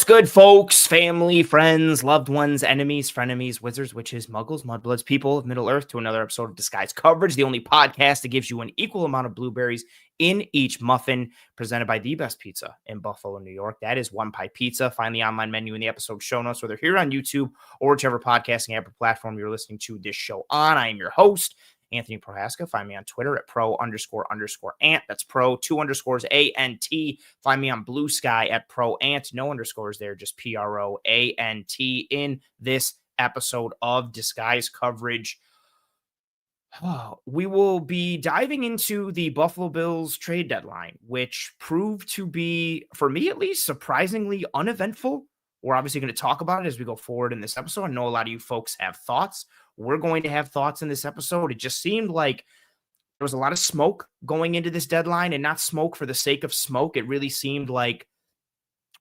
good, folks? Family, friends, loved ones, enemies, frenemies, wizards, witches, muggles, mudbloods, people of Middle Earth to another episode of Disguise Coverage, the only podcast that gives you an equal amount of blueberries in each muffin, presented by the best pizza in Buffalo, New York. That is One Pie Pizza. Find the online menu in the episode show notes, whether here on YouTube or whichever podcasting app or platform you're listening to this show on. I am your host, Anthony Prohaska. Find me on Twitter at pro__ant. That's pro_ANT. Find me on Blue Sky at proant. No underscores there, just PROANT. In this episode of Disguise Coverage, we will be diving into the Buffalo Bills trade deadline, which proved to be, for me at least, surprisingly uneventful. We're obviously going to talk about it as we go forward in this episode. I know a lot of you folks have thoughts. We're going to have thoughts in this episode. It just seemed like there was a lot of smoke going into this deadline, and not smoke for the sake of smoke. It really seemed like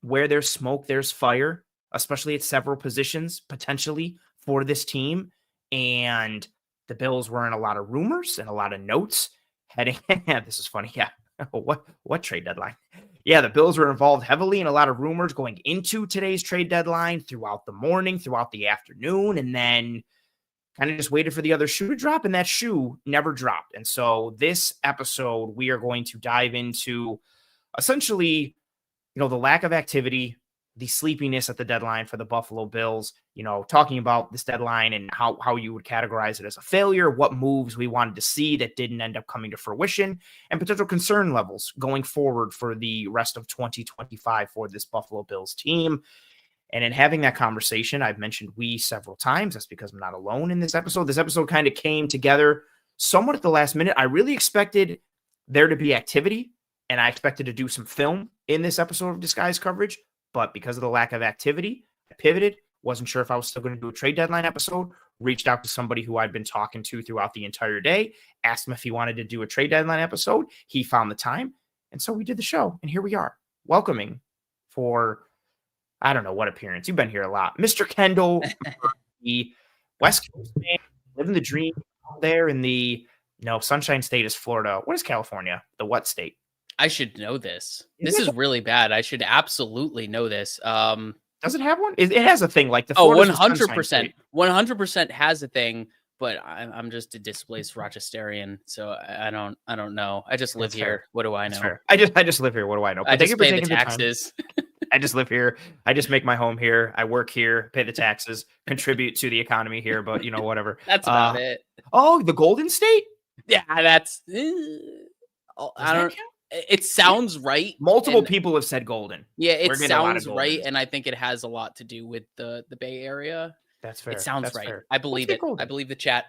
where there's smoke, there's fire, especially at several positions potentially for this team. And the Bills were in a lot of rumors and a lot of notes heading. This is funny. Yeah. What trade deadline? Yeah, the Bills were involved heavily in a lot of rumors going into today's trade deadline throughout the morning, throughout the afternoon, and then kind of just waited for the other shoe to drop, and that shoe never dropped. And so this episode, we are going to dive into essentially, the lack of activity, the sleepiness at the deadline for the Buffalo Bills, talking about this deadline and how you would categorize it as a failure, what moves we wanted to see that didn't end up coming to fruition, and potential concern levels going forward for the rest of 2025 for this Buffalo Bills team. And in having that conversation, I've mentioned we several times. That's because I'm not alone in this episode. This episode kind of came together somewhat at the last minute. I really expected there to be activity, and I expected to do some film in this episode of Disguise Coverage. But because of the lack of activity, I pivoted. Wasn't sure if I was still going to do a trade deadline episode. Reached out to somebody who I'd been talking to throughout the entire day. Asked him if he wanted to do a trade deadline episode. He found the time. And so we did the show. And here we are, welcoming for, I don't know what appearance. You've been here a lot. Mr. Kendall, the West Coast man, living the dream out there in the, Sunshine State is Florida. What is California? The what state? I should know this. This is really bad. I should absolutely know this. Does it have one? It has a thing like the 100%. 100% has a thing, but I'm just a displaced Rochesterian, so I don't know. I just live here. What do I know? I just live here. What do I know? I just pay the taxes. I just live here. I just make my home here. I work here, pay the taxes, contribute to the economy here, but whatever. That's about it. Oh, the Golden State? Yeah, that's I don't. It sounds right. Multiple people have said Golden. Yeah, it sounds right, and I think it has a lot to do with the Bay Area. That's fair. It sounds right. Fair. I believe it. I believe the chat.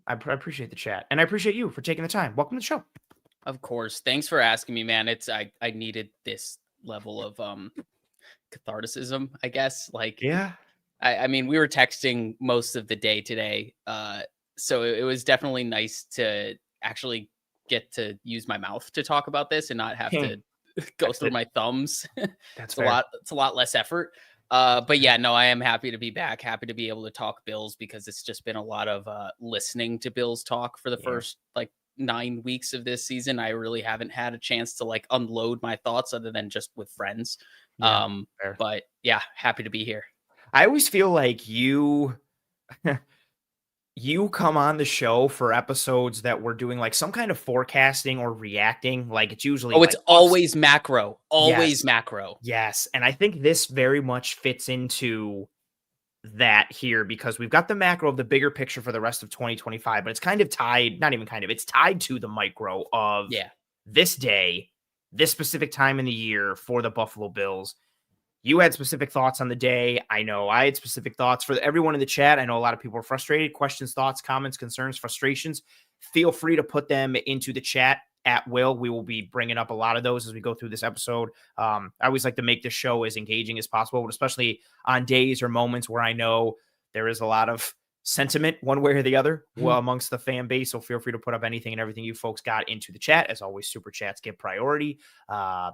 I appreciate the chat, and I appreciate you for taking the time. Welcome to the show. Of course. Thanks for asking me, man. I needed this level of catharticism, I guess. Yeah. I mean, we were texting most of the day today, so it was definitely nice to actually get to use my mouth to talk about this and not have to go through my thumbs. That's it's a lot less effort. But yeah, no, I am happy to be back. Happy to be able to talk Bills, because it's just been a lot of listening to Bills talk for the first 9 weeks of this season. I really haven't had a chance to unload my thoughts other than just with friends. But yeah, happy to be here. I always feel like you come on the show for episodes that we're doing some kind of forecasting or reacting. It's usually it's always macro, macro. Yes. And I think this very much fits into that here, because we've got the macro of the bigger picture for the rest of 2025, but it's kind of tied, not even kind of, it's tied to the micro of this day, this specific time in the year for the Buffalo Bills. You had specific thoughts on the day. I know I had specific thoughts for everyone in the chat. I know a lot of people are frustrated. Questions, thoughts, comments, concerns, frustrations. Feel free to put them into the chat at will. We will be bringing up a lot of those as we go through this episode. I always like to make this show as engaging as possible, but especially on days or moments where I know there is a lot of sentiment one way or the other amongst the fan base. So feel free to put up anything and everything you folks got into the chat. As always, super chats get priority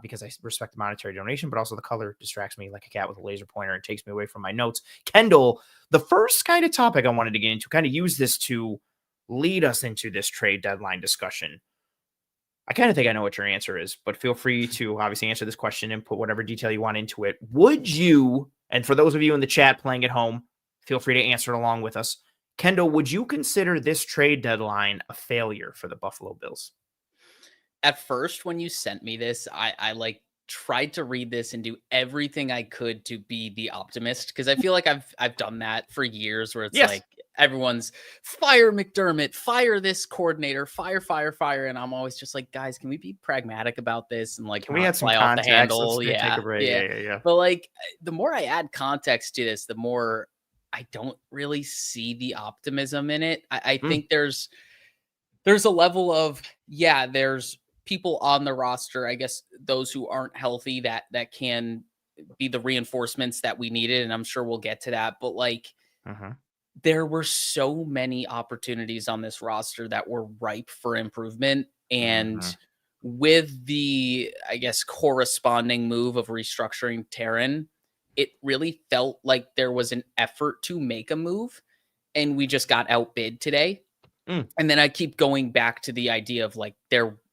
because I respect the monetary donation, but also the color distracts me like a cat with a laser pointer and takes me away from my notes. Kendall, the first kind of topic I wanted to get into, kind of use this to lead us into this trade deadline discussion. I kind of think I know what your answer is, but feel free to obviously answer this question and put whatever detail you want into it. Would you, and for those of you in the chat playing at home, feel free to answer along with us. Kendall, would you consider this trade deadline a failure for the Buffalo Bills? At first, when you sent me this, I like tried to read this and do everything I could to be the optimist, because I feel like I've done that for years, where it's Yes. like everyone's fire McDermott, fire this coordinator, fire, and I'm always just like, guys, can we be pragmatic about this and like Can we not add some fly off the context? handle? Let's take a break. Yeah. Yeah. But like, the more I add context to this, the more I don't really see the optimism in it. I think there's a level of, yeah, there's people on the roster, I guess those who aren't healthy, that can be the reinforcements that we needed, and I'm sure we'll get to that. But like, there were so many opportunities on this roster that were ripe for improvement, and with the, I guess, corresponding move of restructuring Taryn, it really felt like there was an effort to make a move, and we just got outbid today. And then I keep going back to the idea of like,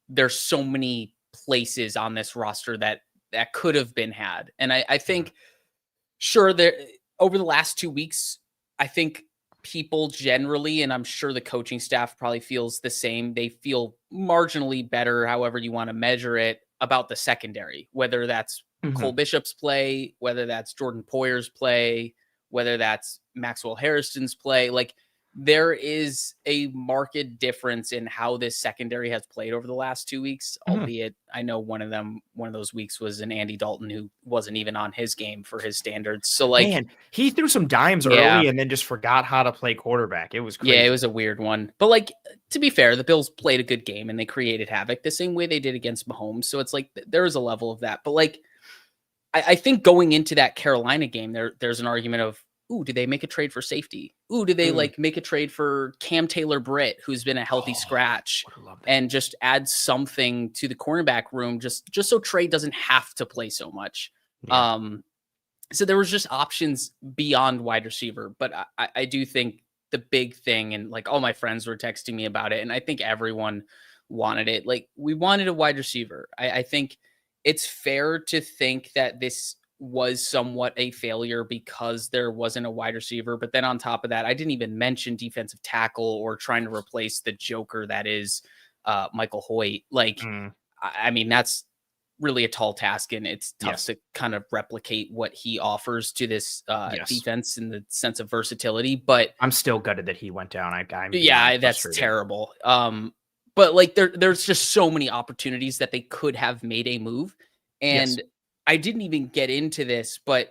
there's so many places on this roster that could have been had. And I think, sure, there over the last 2 weeks, I think people generally, and I'm sure the coaching staff probably feels the same, they feel marginally better, however you want to measure it, about the secondary, whether that's Cole Bishop's play, whether that's Jordan Poyer's play, whether that's Maxwell Harrison's play. Like, there is a marked difference in how this secondary has played over the last 2 weeks, albeit I know one of those weeks was an Andy Dalton who wasn't even on his game for his standards. So like, man, he threw some dimes early and then just forgot how to play quarterback. It was crazy. Yeah, it was a weird one. But like, to be fair, the Bills played a good game and they created havoc the same way they did against Mahomes. So it's like, there is a level of that. But like, I think going into that Carolina game, there's an argument of, ooh, did they make a trade for safety? Ooh, did they like make a trade for Cam Taylor-Britt, who's been a healthy scratch, and just add something to the cornerback room, just so Trey doesn't have to play so much. Yeah. So there was just options beyond wide receiver, but I do think the big thing, and like all my friends were texting me about it, and I think everyone wanted it. Like, we wanted a wide receiver. I think it's fair to think that this was somewhat a failure because there wasn't a wide receiver. But then on top of that, I didn't even mention defensive tackle or trying to replace the joker that is Michael Hoyt. Like, I mean, that's really a tall task, and it's tough to kind of replicate what he offers to this defense in the sense of versatility. But I'm still gutted that he went down. That's terrible. But like, there's just so many opportunities that they could have made a move. And I didn't even get into this, but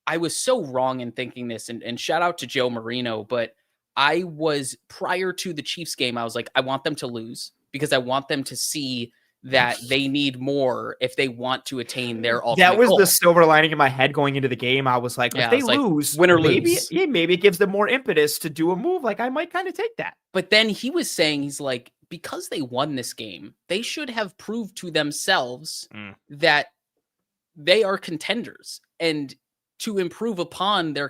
I was so wrong in thinking this, and shout out to Joe Marino. But I was, prior to the Chiefs game, I was like, I want them to lose because I want them to see that they need more if they want to attain their ultimate That was goal. the silver lining in my head going into the game. I was like, if they lose, win or maybe, lose. Maybe it gives them more impetus to do a move. Like, I might kind of take that. But then he was saying, he's like, because they won this game, they should have proved to themselves that they are contenders, and to improve upon their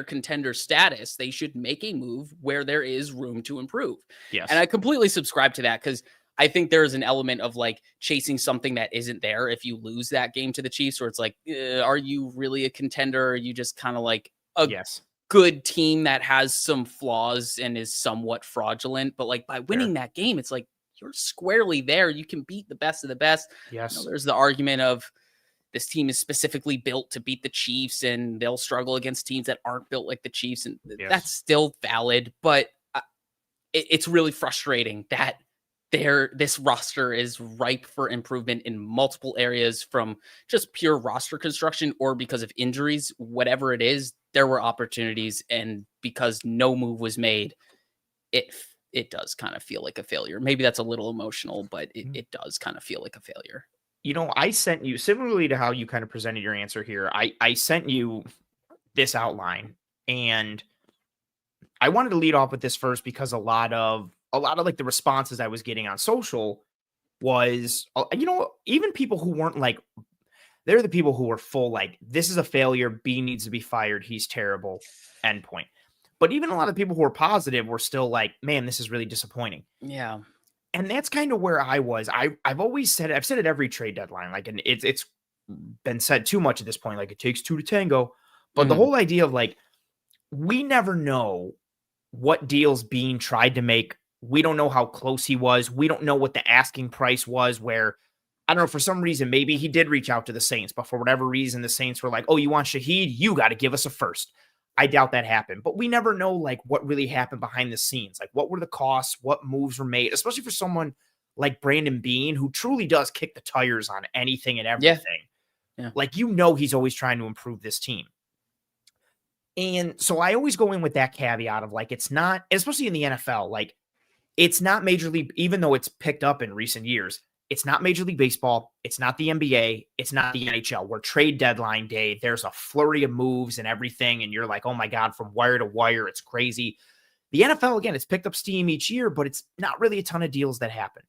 contender status, they should make a move where there is room to improve. Yes. And I completely subscribe to that, because I think there is an element of like chasing something that isn't there if you lose that game to the Chiefs, where it's like, are you really a contender? Or are you just kind of like a good team that has some flaws and is somewhat fraudulent? But like, by winning that game, it's like, you're squarely there. You can beat the best of the best. Yes. You know, there's the argument of, this team is specifically built to beat the Chiefs, and they'll struggle against teams that aren't built like the Chiefs. And that's still valid, but it's really frustrating that this roster is ripe for improvement in multiple areas, from just pure roster construction or because of injuries. Whatever it is, there were opportunities, and because no move was made, it does kind of feel like a failure. Maybe that's a little emotional, but it does kind of feel like a failure. You know, I sent you, similarly to how you kind of presented your answer here, I sent you this outline, and I wanted to lead off with this first because a lot of like the responses I was getting on social was, you know, even people who weren't like, they're the people who were full like, this is a failure, B needs to be fired, he's terrible, end point. But even a lot of people who were positive were still like, man, this is really disappointing. Yeah. And that's kind of where I was. I've always said it. I've said it every trade deadline. Like, and it's been said too much at this point. Like, it takes two to tango. But the whole idea of like, we never know what deals being tried to make. We don't know how close he was. We don't know what the asking price was, where I don't know, for some reason, maybe he did reach out to the Saints, but for whatever reason, the Saints were like, oh, you want Shaheed? You got to give us a first. I doubt that happened, but we never know like what really happened behind the scenes. Like, what were the costs? What moves were made, especially for someone like Brandon Beane, who truly does kick the tires on anything and everything. Yeah. Like, he's always trying to improve this team. And so I always go in with that caveat of like, it's not, especially in the NFL, like, it's not Major League, even though it's picked up in recent years, it's not Major League Baseball. It's not the NBA. It's not the NHL, where trade deadline day, there's a flurry of moves and everything. And you're like, oh my God, from wire to wire, it's crazy. The NFL, again, it's picked up steam each year, but it's not really a ton of deals that happen.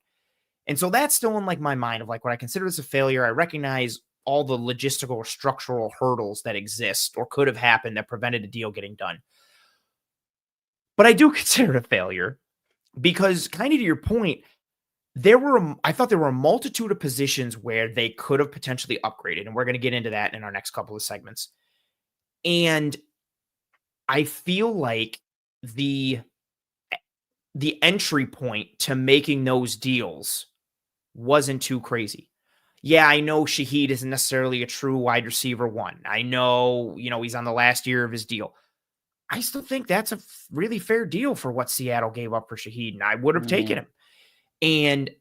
And so that's still in like my mind of like, what I consider this a failure. I recognize all the logistical or structural hurdles that exist or could have happened that prevented a deal getting done. But I do consider it a failure because, kind of to your point, I thought there were a multitude of positions where they could have potentially upgraded, and we're going to get into that in our next couple of segments. And I feel like the entry point to making those deals wasn't too crazy. Yeah, I know Shaheed isn't necessarily a true wide receiver one. I know, he's on the last year of his deal. I still think that's a really fair deal for what Seattle gave up for Shaheed, and I would have taken him. And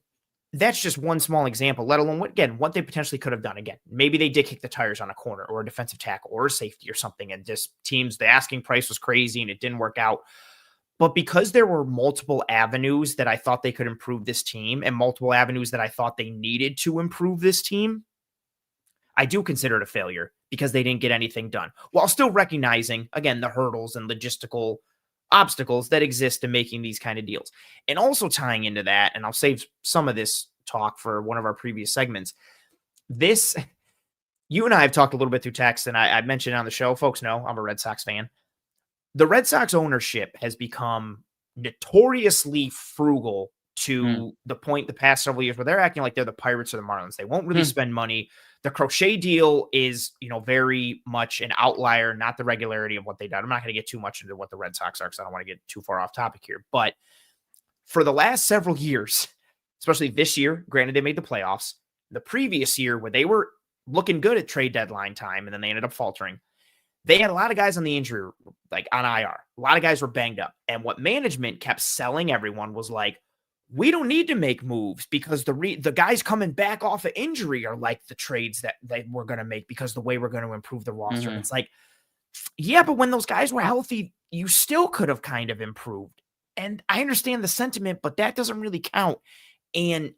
that's just one small example, let alone what they potentially could have done. Again, maybe they did kick the tires on a corner or a defensive tackle or a safety or something, and just the asking price was crazy and it didn't work out. But because there were multiple avenues that I thought they could improve this team and multiple avenues that I thought they needed to improve this team, I do consider it a failure because they didn't get anything done, while still recognizing, again, the hurdles and logistical obstacles that exist in making these kind of deals. And also tying into that, and I'll save some of this talk for one of our previous segments. You and I have talked a little bit through text, and I mentioned on the show, folks know I'm a Red Sox fan. The Red Sox ownership has become notoriously frugal to the point the past several years where they're acting like they're the Pirates or the Marlins. They won't really spend money. The Crochet deal is, very much an outlier, not the regularity of what they've done. I'm not going to get too much into what the Red Sox are because I don't want to get too far off topic here. But for the last several years, especially this year, granted they made the playoffs, the previous year where they were looking good at trade deadline time and then they ended up faltering, they had a lot of guys on the injury, like on IR. A lot of guys were banged up. And what management kept selling everyone was like, we don't need to make moves because the guys coming back off of injury are like the trades that we're going to make because the way we're going to improve the roster. And it's like, yeah, but when those guys were healthy, you still could have kind of improved. And I understand the sentiment, but that doesn't really count. And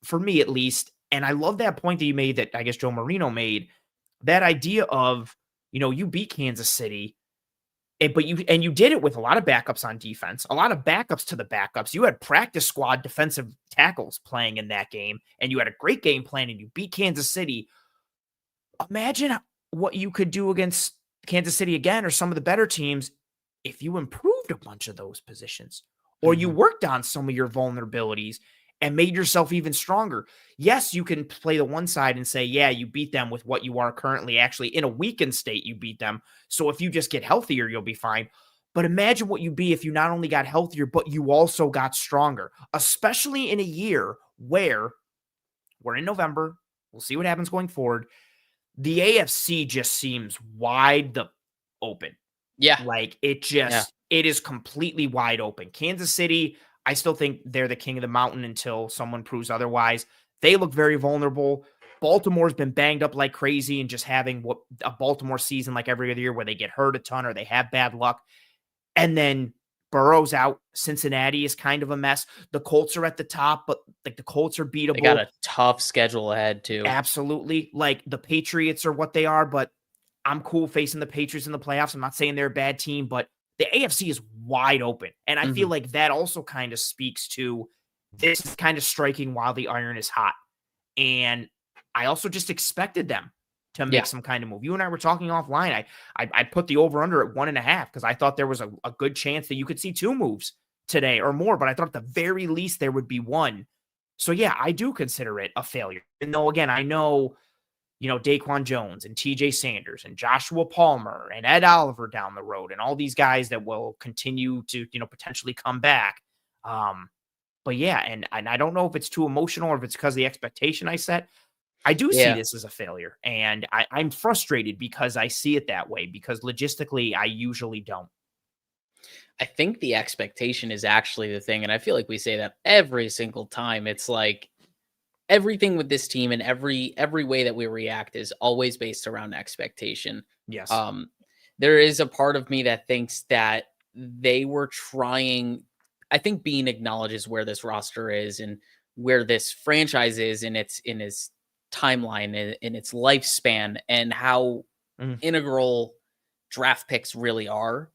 for me, at least, and I love that point that you made that I guess Joe Marino made, that idea of, you beat Kansas City, but you did it with a lot of backups on defense, a lot of backups to the backups. You had practice squad defensive tackles playing in that game, and you had a great game plan, and you beat Kansas City. Imagine what you could do against Kansas City again, or some of the better teams, if you improved a bunch of those positions, or you worked on some of your vulnerabilities and made yourself even stronger. Yes, you can play the one side and say, yeah, you beat them with what you are currently. Actually, in a weakened state, you beat them. So if you just get healthier, you'll be fine. But imagine what you'd be if you not only got healthier, but you also got stronger, especially in a year where we're in November. We'll see what happens going forward. The AFC just seems wide open. Yeah. Like it is completely wide open. Kansas City, I still think they're the king of the mountain until someone proves otherwise. They look very vulnerable. Baltimore's been banged up like crazy and just having a Baltimore season like every other year where they get hurt a ton or they have bad luck. And then Burrow's out. Cincinnati is kind of a mess. The Colts are at the top, but like the Colts are beatable. They got a tough schedule ahead too. Absolutely. Like the Patriots are what they are, but I'm cool facing the Patriots in the playoffs. I'm not saying they're a bad team, but the AFC is wide open. And I feel like that also kind of speaks to this is kind of striking while the iron is hot. And I also just expected them to make some kind of move. You and I were talking offline. I put the over-under at 1.5 because I thought there was a good chance that you could see two moves today or more, but I thought at the very least there would be one. So yeah, I do consider it a failure. And though, again, I know, Daquan Jones and TJ Sanders and Joshua Palmer and Ed Oliver down the road and all these guys that will continue to, potentially come back. But yeah, and I don't know if it's too emotional or if it's because of the expectation I set. I do see this as a failure, and I'm frustrated because I see it that way, because logistically I usually don't. I think the expectation is actually the thing, and I feel like we say that every single time. It's like everything with this team and every way that we react is always based around expectation. Yes. There is a part of me that thinks that they were trying. I think Bean acknowledges where this roster is and where this franchise is in its timeline, in its lifespan, and how integral draft picks really are.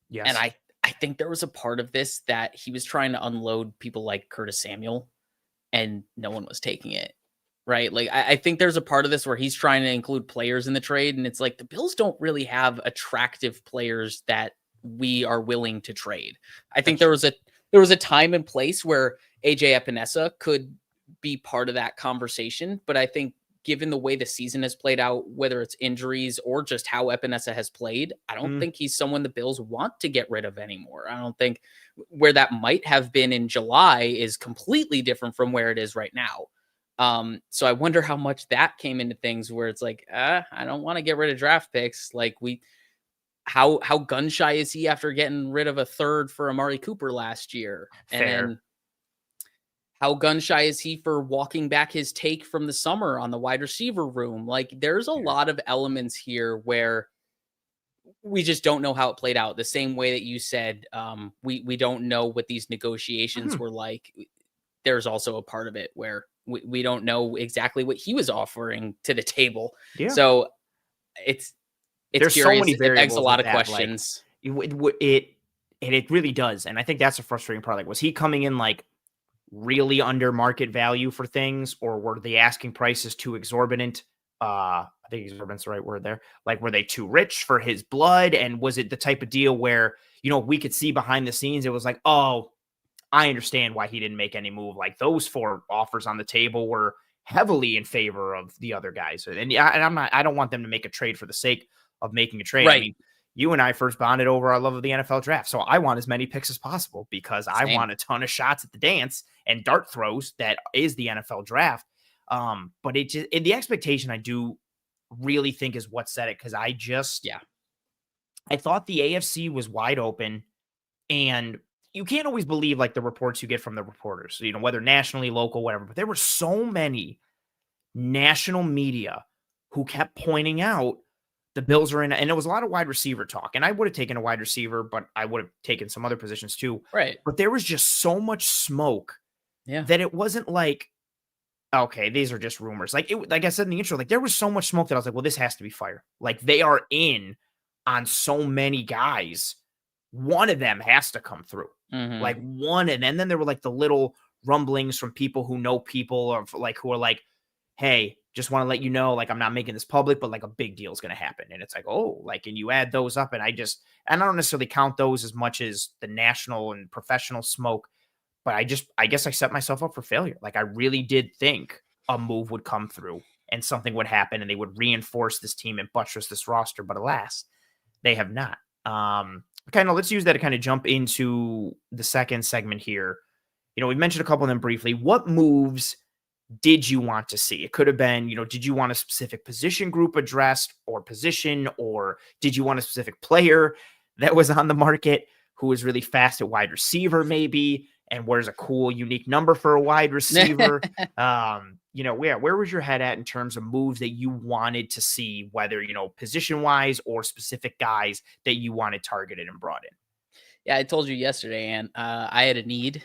Yes. And I think there was a part of this that he was trying to unload people like Curtis Samuel, and no one was taking it. Right. Like, I think there's a part of this where he's trying to include players in the trade. And it's like, the Bills don't really have attractive players that we are willing to trade. I think there was a time and place where AJ Epinesa could be part of that conversation. But I think given the way the season has played out, whether it's injuries or just how Epinesa has played, I don't think he's someone the Bills want to get rid of anymore. I don't think where that might have been in July is completely different from where it is right now. So I wonder how much that came into things where it's like, I don't want to get rid of draft picks. Like, how gun shy is he after getting rid of a third for Amari Cooper last year? Fair. And then how gun shy is he for walking back his take from the summer on the wide receiver room? Like, there's a lot of elements here where we just don't know how it played out. The same way that you said, we don't know what these negotiations were like. There's also a part of it where we don't know exactly what he was offering to the table. Yeah. So it's there's curious. So many variables. It begs a lot of questions. Like, it really does. And I think that's a frustrating part. Like, was he coming in like really under market value for things, or were the asking prices too exorbitant? I think exorbitant's the right word there. Like, were they too rich for his blood? And was it the type of deal where, we could see behind the scenes, it was like, oh, I understand why he didn't make any move. Like, those 4 offers on the table were heavily in favor of the other guys. And I don't want them to make a trade for the sake of making a trade. Right. I mean, you and I first bonded over our love of the NFL draft. So I want as many picks as possible because I want a ton of shots at the dance and dart throws that is the NFL draft. But the expectation I do really think is what said it. Cause I thought the AFC was wide open, and you can't always believe like the reports you get from the reporters, whether nationally, local, whatever, but there were so many national media who kept pointing out the Bills are in, and it was a lot of wide receiver talk. And I would have taken a wide receiver, but I would have taken some other positions too. Right. But there was just so much smoke that it wasn't like, okay, these are just rumors. Like I said in the intro, like there was so much smoke that I was like, well, this has to be fire. Like, they are in on so many guys. One of them has to come through. Like one. And then there were like the little rumblings from people who know people, or like, who are like, hey, just want to let you know, like, I'm not making this public, but like a big deal is going to happen. And it's like, oh, like, and you add those up, and I don't necessarily count those as much as the national and professional smoke, but I guess I set myself up for failure. Like, I really did think a move would come through and something would happen and they would reinforce this team and buttress this roster. But alas, they have not. Let's use that to kind of jump into the second segment here. We mentioned a couple of them briefly. What moves did you want to see? It could have been, did you want a specific position group addressed, or position, or did you want a specific player that was on the market who was really fast at wide receiver maybe, and where's a cool, unique number for a wide receiver? Where was your head at in terms of moves that you wanted to see, whether, position wise or specific guys that you wanted targeted and brought in? Yeah, I told you yesterday, and I had a need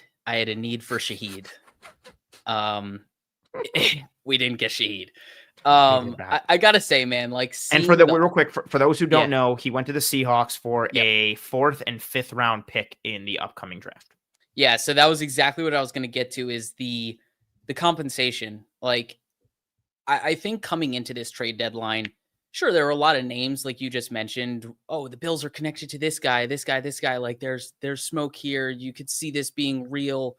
for Shaheed. We didn't get Shaheed. I gotta say, man, like, and for real quick, for those who don't know, he went to the Seahawks for a 4th and 5th round pick in the upcoming draft. Yeah, so that was exactly what I was going to get to, is the compensation. Like, I think coming into this trade deadline, Sure, there are a lot of names like you just mentioned. Oh, the Bills are connected to this guy, this guy, this guy. Like there's smoke here. You could see this being real.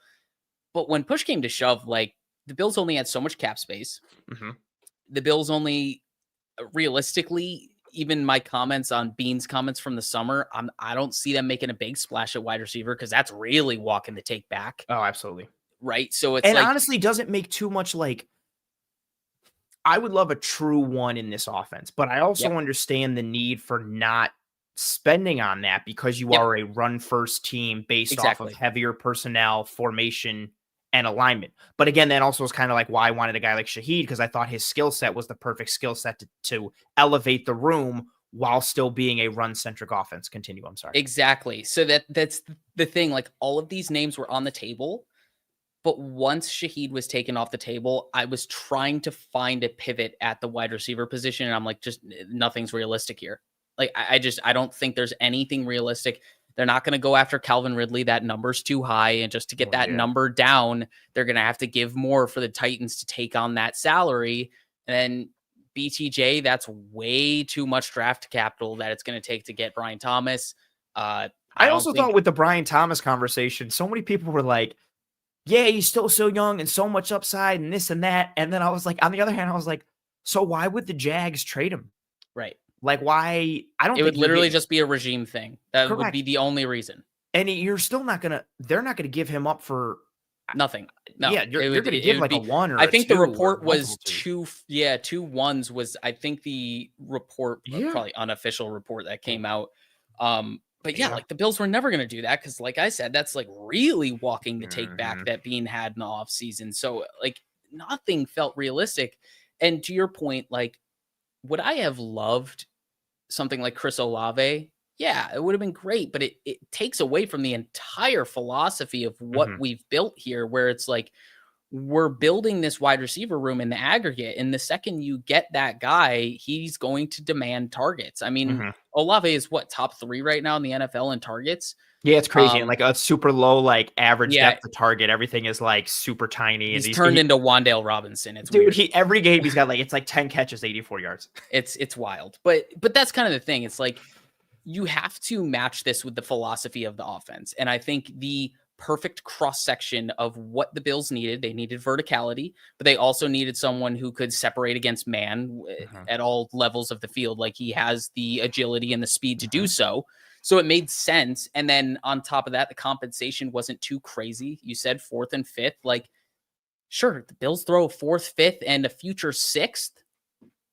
But when push came to shove, like the Bills only had so much cap space. Mm-hmm. The Bills only realistically, even my comments on Bean's comments from the summer, I don't see them making a big splash at wide receiver because that's really walking the take back. Oh, absolutely. Right. So it's And like, honestly, doesn't make too much like I would love a true one in this offense, but I also yep, understand the need for not spending on that because you yep, are a run first team based off of exactly. heavier personnel, formation, and alignment. But again, that also is kind of like why I wanted a guy like Shaheed because I thought his skill set was the perfect skill set to elevate the room while still being a run centric offense. Continue. I'm sorry. Exactly. So that's the thing. Like all of these names were on the table. But once Shaheed was taken off the table, I was trying to find a pivot at the wide receiver position. And I'm like, just nothing's realistic here. Like, I don't think there's anything realistic. They're not going to go after Calvin Ridley. That number's too high. And just to get Well, that yeah. number down, they're going to have to give more for the Titans to take on that salary. And then BTJ, that's way too much draft capital that it's going to take to get Brian Thomas. I don't also think, thought with the Brian Thomas conversation, so many people were like, yeah, he's still so young and so much upside and this and that. And then I was like, on the other hand, I was like, so why would the Jags trade him? right. Like, why? I don't It would think you're literally getting just be a regime thing. That would be correct. the only reason. And you're still not gonna. They're not gonna give him up for. Nothing. No, Yeah, you're gonna give would like a be. one or I a think the two or report was multiple twos. two ones was I think the report, Yeah, probably unofficial report that came out. But yeah, yeah. like the Bills were never going to do that because, like I said, that's like really walking the take back Mhm. that Bean had in the offseason. So like nothing felt realistic. And to your point, like would I have loved something like Chris Olave? Yeah, it would have been great, but it takes away from the entire philosophy of what Mhm. we've built here, where it's like we're building this wide receiver room in the aggregate. And the second you get that guy, he's going to demand targets. I mean, Mhm. Olave is what, top 3 right now in the NFL in targets. Yeah, it's crazy. And Um, like a super low, like average yeah, depth of target. Everything is like super tiny, and he's turned into Wandale Robinson. It's dude. weird. He every game he's got like it's like 10 catches, 84 yards. It's wild. But that's kind of the thing. It's like you have to match this with the philosophy of the offense. And I think the perfect cross section of what the Bills needed, they needed verticality, but they also needed someone who could separate against man Mhm. at all levels of the field. Like he has the agility and the speed to do Mhm. so. So it made sense. And then on top of that, the compensation wasn't too crazy. You said fourth and fifth. Like, sure, the Bills throw a fourth, fifth, and a future sixth.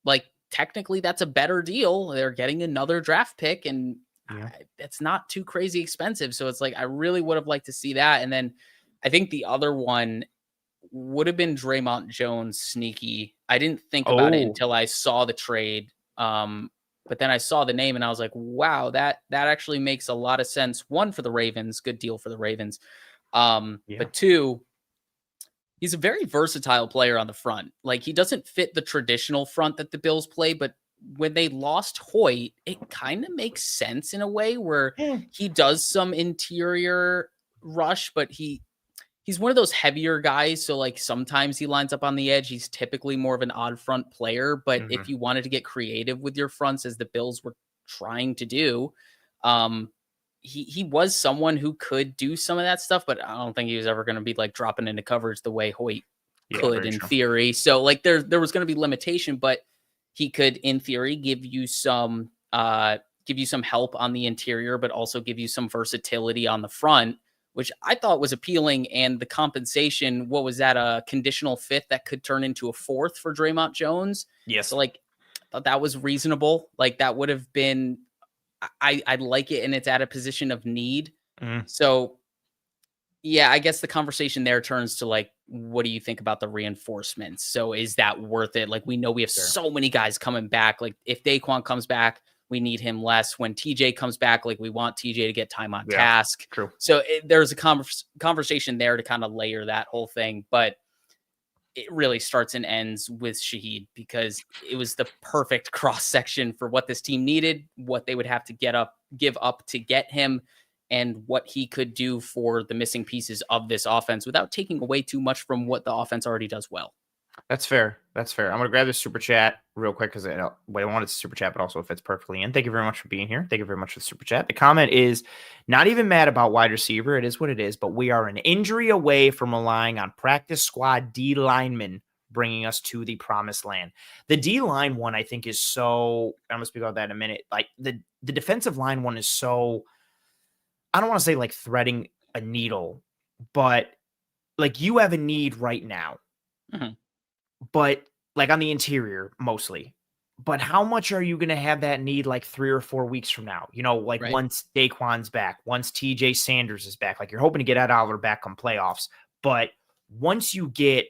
Like, technically that's a better deal. They're getting another draft pick and Yeah. it's not too crazy expensive. So it's like, I really would have liked to see that. And then I think the other one would have been Draymond Jones sneaky. I didn't think about it Oh, until I saw the trade. But then I saw the name and I was like, wow, that actually makes a lot of sense. One, for the Ravens, good deal for the Ravens. yeah. But two, he's a very versatile player on the front. Like he doesn't fit the traditional front that the Bills play, but when they lost Hoyt, it kind of makes sense in a way where Eh. he does some interior rush, but he's one of those heavier guys. So like sometimes he lines up on the edge. He's typically more of an odd front player. But if Mhm. you wanted to get creative with your fronts, as the Bills were trying to do, um, he was someone who could do some of that stuff, but I don't think he was ever going to be like dropping into coverage the way Hoyt Yeah, could very in true. theory. So like there was going to be limitation, but he could in theory give you some help on the interior, but also give you some versatility on the front, which I thought was appealing. And the compensation, what was that, a conditional fifth that could turn into a fourth for Draymond Jones? Yes. So like I thought that was reasonable. Like that would have been I like it and it's at a position of need. Mhm. So yeah, I guess the conversation there turns to like, what do you think about the reinforcements? So is that worth it? Like we know we have Sure. so many guys coming back. Like if Daquan comes back, we need him less. When TJ comes back, like we want TJ to get time on Yeah. task. True. So there's a conversation there to kind of layer that whole thing. But it really starts and ends with Shaheed because it was the perfect cross section for what this team needed, what they would have to give up to get him, and what he could do for the missing pieces of this offense without taking away too much from what the offense already does well. That's fair. That's fair. I'm going to grab this super chat real quick because I wanted to super chat, but also it fits perfectly in. Thank you very much for being here. Thank you very much for the super chat. The comment is not even mad about wide receiver. It is what it is, but we are an injury away from relying on practice squad D linemen bringing us to the promised land. The D line one, I think, is so, I'm going to speak about that in a minute. Like the defensive line one is so, I don't want to say like threading a needle, but like you have a need right now. Mm-hmm. But like on the interior mostly. But how much are you going to have that need like 3 or 4 weeks from now? You know, like Right. once Daquan's back, once TJ Sanders is back, like you're hoping to get Ed Oliver back come playoffs. But once you get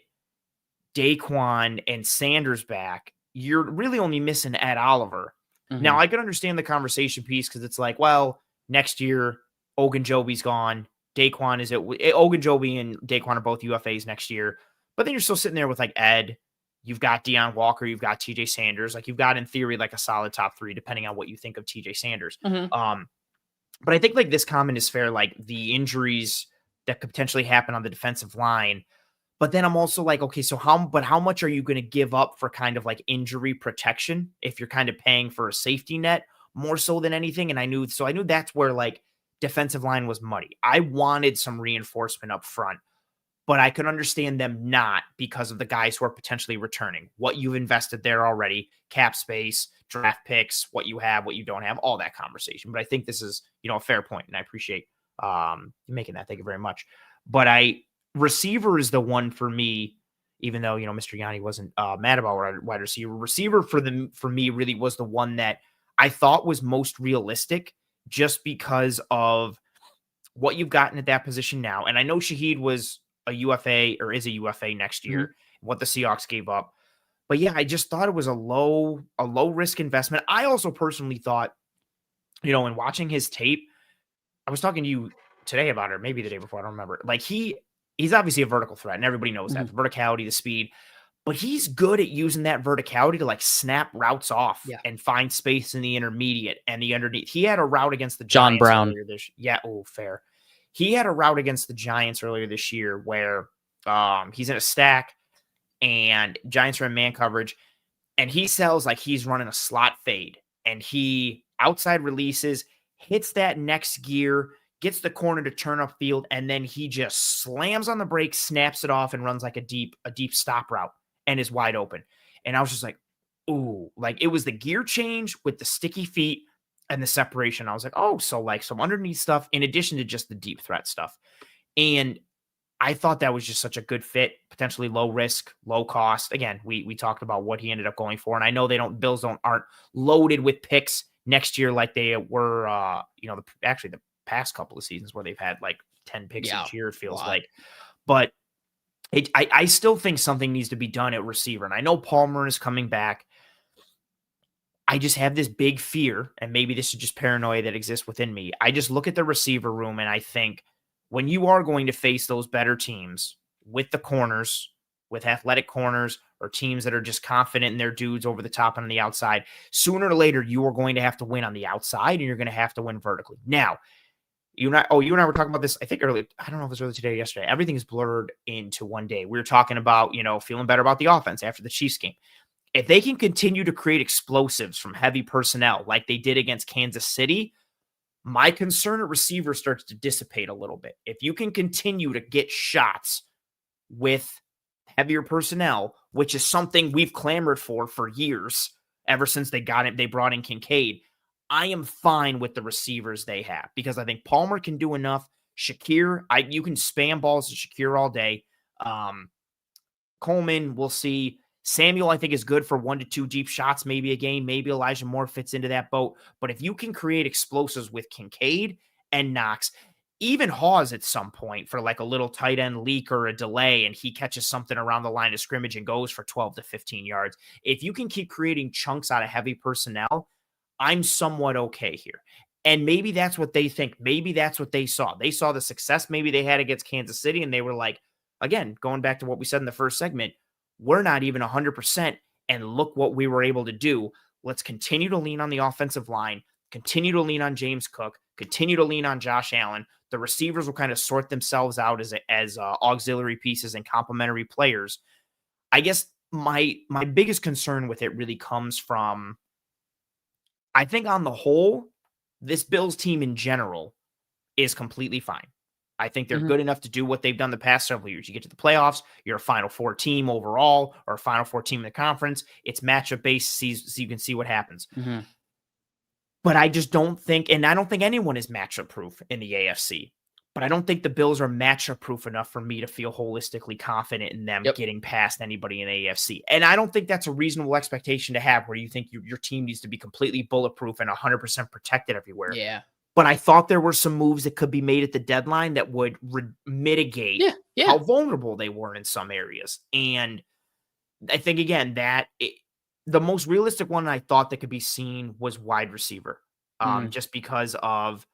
Daquan and Sanders back, you're really only missing Ed Oliver. Mm-hmm. Now, I can understand the conversation piece because it's like, well, next year, Ogunjobi's gone. Daquan is it. Ogunjobi and Daquan are both UFAs next year. But then you're still sitting there with like Ed. You've got Deion Walker. You've got TJ Sanders. Like you've got, in theory, like a solid top 3, depending on what you think of TJ Sanders. Mm-hmm. But I think like this comment is fair. Like the injuries that could potentially happen on the defensive line. But then I'm also like, okay, so how much are you going to give up for kind of like injury protection if you're kind of paying for a safety net more so than anything? And I knew that's where like defensive line was muddy. I wanted some reinforcement up front, but I could understand them not because of the guys who are potentially returning, what you've invested there already, cap space, draft picks, what you have, what you don't have, all that conversation. But I think this is, a fair point, and I appreciate you making that. Thank you very much. But receiver is the one for me, even though, Mr. Yanni wasn't mad about wide receiver. Receiver for me really was the one that I thought was most realistic just because of what you've gotten at that position now. And I know Shaheed was a UFA or is a UFA next year, what the Seahawks gave up. But yeah, I just thought it was a low risk investment. I also personally thought, in watching his tape, I was talking to you today about it, or maybe the day before, I don't remember. Like he's obviously a vertical threat, and everybody knows that. The verticality, the speed. But he's good at using that verticality to like snap routes off and find space in the intermediate and the underneath. He had a route against the Giants John Brown. earlier this year. Yeah, fair. He had a route against the Giants earlier this year where he's in a stack and Giants are in man coverage, and he sells like he's running a slot fade, and he outside releases, hits that next gear, gets the corner to turn up field, and then he just slams on the brakes, snaps it off, and runs like a deep stop route and is wide open. And I was just like, ooh, like it was the gear change with the sticky feet and the separation. I was like, oh, so like some underneath stuff in addition to just the deep threat stuff. And I thought that was just such a good fit, potentially low risk, low cost. Again, we talked about what he ended up going for. And I know Bills aren't loaded with picks next year like they were, actually the past couple of seasons where they've had like 10 picks each year, it feels like. But I still think something needs to be done at receiver. And I know Palmer is coming back. I just have this big fear, and maybe this is just paranoia that exists within me. I just look at the receiver room and I think when you are going to face those better teams with the corners, with athletic corners or teams that are just confident in their dudes over the top and on the outside, sooner or later, you are going to have to win on the outside and you're going to have to win vertically. Now, you and I were talking about this, I think earlier. I don't know if it was earlier today or yesterday. Everything is blurred into one day. We were talking about, feeling better about the offense after the Chiefs game. If they can continue to create explosives from heavy personnel like they did against Kansas City, my concern at receiver starts to dissipate a little bit. If you can continue to get shots with heavier personnel, which is something we've clamored for years, ever since they brought in Kincaid, I am fine with the receivers they have because I think Palmer can do enough. Shakir, you can spam balls to Shakir all day. Coleman, we'll see. Samuel, I think, is good for 1 to 2 deep shots, maybe a game. Maybe Elijah Moore fits into that boat. But if you can create explosives with Kincaid and Knox, even Hawes at some point for like a little tight end leak or a delay, and he catches something around the line of scrimmage and goes for 12 to 15 yards. If you can keep creating chunks out of heavy personnel, I'm somewhat okay here. And maybe that's what they think. Maybe that's what they saw. They saw the success maybe they had against Kansas City, and they were like, again, going back to what we said in the first segment, we're not even 100%, and look what we were able to do. Let's continue to lean on the offensive line, continue to lean on James Cook, continue to lean on Josh Allen. The receivers will kind of sort themselves out as auxiliary pieces and complementary players. I guess my biggest concern with it really comes from, I think on the whole, this Bills team in general is completely fine. I think they're good enough to do what they've done the past several years. You get to the playoffs, you're a Final Four team overall, or a Final Four team in the conference. It's matchup based, so you can see what happens. But I just don't think, and I don't think anyone is matchup proof in the AFC. But I don't think the Bills are matchup proof enough for me to feel holistically confident in them getting past anybody in the AFC. And I don't think that's a reasonable expectation to have, where you think your team needs to be completely bulletproof and 100% protected everywhere. Yeah. But I thought there were some moves that could be made at the deadline that would mitigate how vulnerable they were in some areas. And I think, again, the most realistic one I thought that could be seen was wide receiver. Just because of,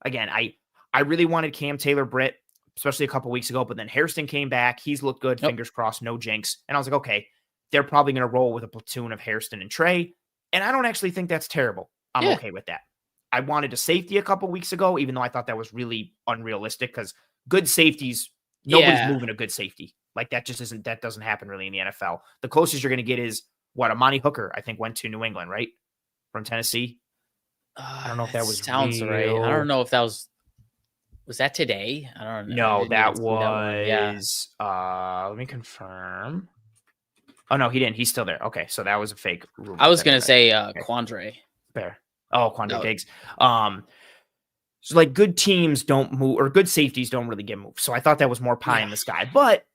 again, I really wanted Cam Taylor-Britt, especially a couple weeks ago, but then Hairston came back. He's looked good. Fingers crossed, no jinx. And I was like, okay, they're probably going to roll with a platoon of Hairston and Trey. And I don't actually think that's terrible. I'm okay with that. I wanted a safety a couple weeks ago, even though I thought that was really unrealistic, because good safeties, nobody's moving a good safety. Like that doesn't happen really in the NFL. The closest you're going to get is Amani Hooker, I think, went to New England, right? From Tennessee. I don't know if that was sounds real. Right. I don't know if that was that today? I don't know. No, that was, let me confirm. Oh, no, he didn't. He's still there. Okay, so that was a fake rumor. I was going to say Quandre. Fair. Oh, Quandre Diggs. So like good teams don't move, or good safeties don't really get moved. So I thought that was more pie in the sky. But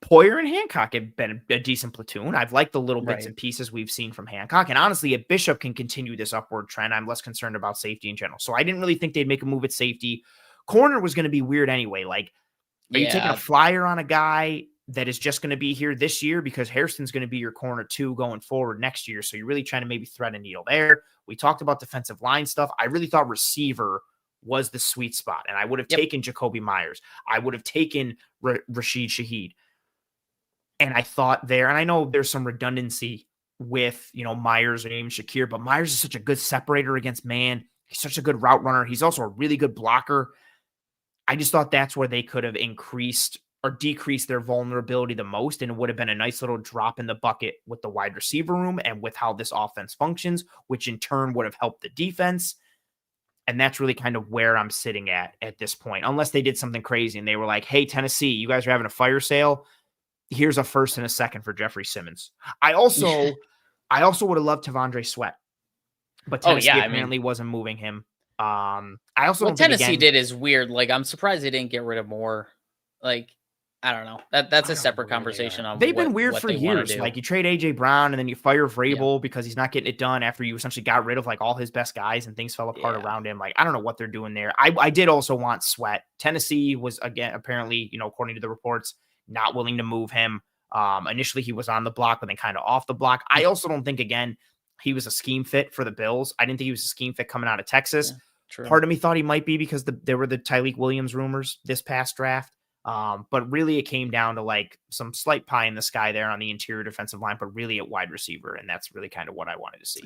Poyer and Hancock have been a decent platoon. I've liked the little bits and pieces we've seen from Hancock. And honestly, if Bishop can continue this upward trend, I'm less concerned about safety in general. So I didn't really think they'd make a move at safety. Corner was going to be weird anyway. Like, are you taking a flyer on a guy that is just going to be here this year? Because Hairston's going to be your corner 2 going forward next year. So you're really trying to maybe thread a needle there. We talked about defensive line stuff. I really thought receiver was the sweet spot. And I would have taken Jacoby Myers. I would have taken Rashid Shaheed. And I thought there, and I know there's some redundancy with, Myers and even Shakir, but Myers is such a good separator against man. He's such a good route runner. He's also a really good blocker. I just thought that's where they could have increased or decreased their vulnerability the most. And it would have been a nice little drop in the bucket with the wide receiver room and with how this offense functions, which in turn would have helped the defense. And that's really kind of where I'm sitting at this point, unless they did something crazy and they were like, hey, Tennessee, you guys are having a fire sale. Here's a first and a second for Jeffrey Simmons. I also would have loved Tavondre Sweat, but Tennessee apparently wasn't moving him. I also don't Tennessee think, did is weird. Like, I'm surprised they didn't get rid of more. Like, I don't know. That's a separate conversation. On they've been weird for years. Like, you trade AJ Brown and then you fire Vrabel because he's not getting it done after you essentially got rid of like all his best guys and things fell apart around him. Like, I don't know what they're doing there. I did also want Sweat. Tennessee was, again, apparently, according to the reports, not willing to move him. Initially he was on the block, but then kind of off the block. I also don't think, again, he was a scheme fit for the Bills. I didn't think he was a scheme fit coming out of Texas. True. Part of me thought he might be because there were the Tyleek Williams rumors this past draft. But really it came down to like some slight pie in the sky there on the interior defensive line, but really at wide receiver. And that's really kind of what I wanted to see.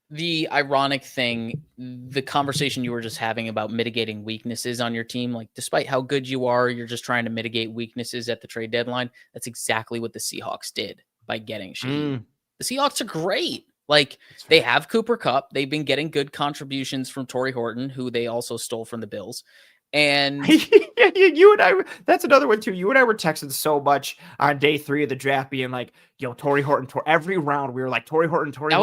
The ironic thing, the conversation you were just having about mitigating weaknesses on your team, like despite how good you are, you're just trying to mitigate weaknesses at the trade deadline. That's exactly what the Seahawks did by getting Shaheed. The Seahawks are great. Like, they have Cooper Kupp. They've been getting good contributions from Torrey Horton, who they also stole from the Bills. And you and I, that's another one too. You and I were texting so much on day 3 of the draft, being like, yo, Torrey Horton, every round we were like, Torrey Horton. Torrey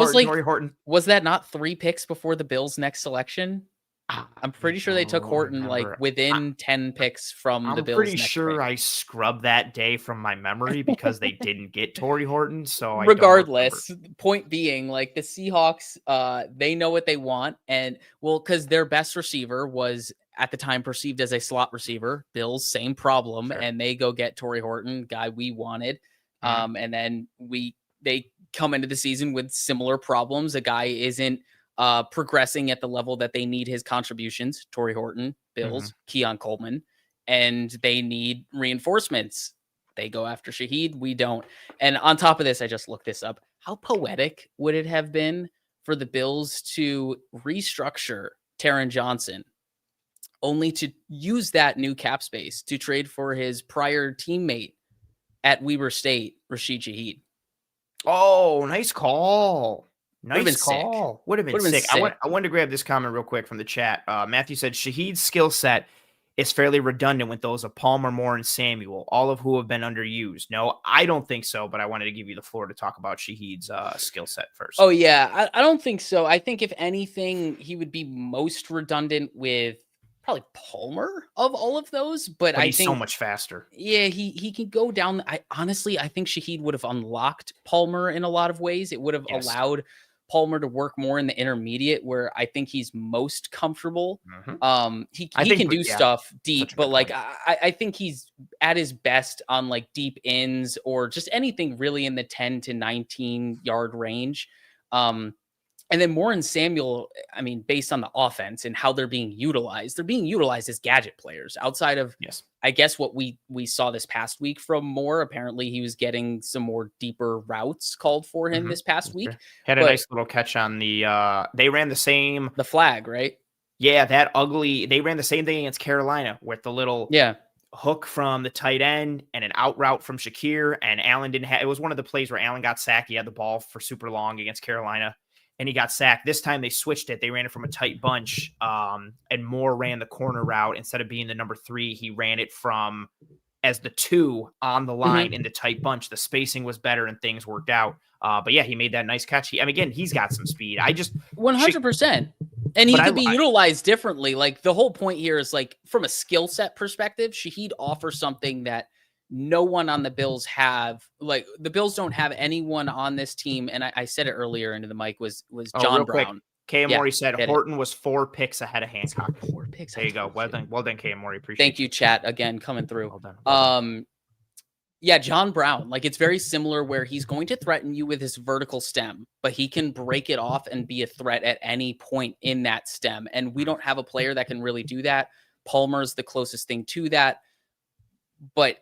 Horton. Was that not 3 picks before the Bills' next selection? I'm pretty sure they took Horton like within 10 picks from the Bills. I'm pretty sure I scrubbed that day from my memory because they didn't get Torrey Horton. So regardless, point being, like, the Seahawks, they know what they want. And because their best receiver was at the time perceived as a slot receiver. Bills, same problem. Sure. And they go get Torrey Horton, guy we wanted. And then they come into the season with similar problems. A guy isn't progressing at the level that they need his contributions. Torrey Horton, Bills, Keon Coleman, and they need reinforcements. They go after Shaheed. We don't. And on top of this, I just looked this up. How poetic would it have been for the Bills to restructure Taron Johnson, only to use that new cap space to trade for his prior teammate at Weber State, Rashid Shaheed? Oh, nice call. Would have Nice been sick. call. Would have been Would have been sick. sick. I wanted to grab this comment real quick from the chat. Matthew said Shahid's skill set is fairly redundant with those of Palmer, Moore, and Samuel, all of who have been underused. No, I don't think so, but I wanted to give you the floor to talk about Shahid's skill set first. Oh yeah, I don't think so. I think if anything, he would be most redundant with probably Palmer of all of those. But But I he's so think, much faster. yeah, he can go down. I honestly, I think Shahid would have unlocked Palmer in a lot of ways. It would have Yes. allowed Palmer to work more in the intermediate, where I think he's most comfortable. He can do stuff deep, but like I think he's at his best on like deep ins or just anything really in the 10 to 19 yard range. And then Moore and Samuel, I mean, based on the offense and how they're being utilized as gadget players outside of, I guess, what we saw this past week from Moore. Apparently he was getting some more deeper routes called for him this past week. Had a nice little catch on the, they ran the flag, right? Yeah, they ran the same thing against Carolina with the little hook from the tight end and an out route from Shakir, and Allen didn't have, it was one of the plays where Allen got sacked. He had the ball for super long against Carolina and he got sacked. This time they switched it. They ran it from a tight bunch, and Moore ran the corner route. Instead of being the number 3, he ran it from as the 2 on the line in the tight bunch. The spacing was better and things worked out. But yeah, he made that nice catch. Again, he's got some speed. 100%. And he could be utilized differently. Like the whole point here is like from a skill set perspective, Shahid offers something that no one on the Bills have. Like the Bills don't have anyone on this team. And I said it earlier into the mic was John Brown. K.M. Morey said Horton was 4 picks ahead of Hancock. 4 picks. There you go. Well done, K.M. Morey. Appreciate it. Thank you, chat, again, coming through. Well done. Yeah, John Brown, like it's very similar where he's going to threaten you with his vertical stem, but he can break it off and be a threat at any point in that stem. And we don't have a player that can really do that. Palmer's the closest thing to that, but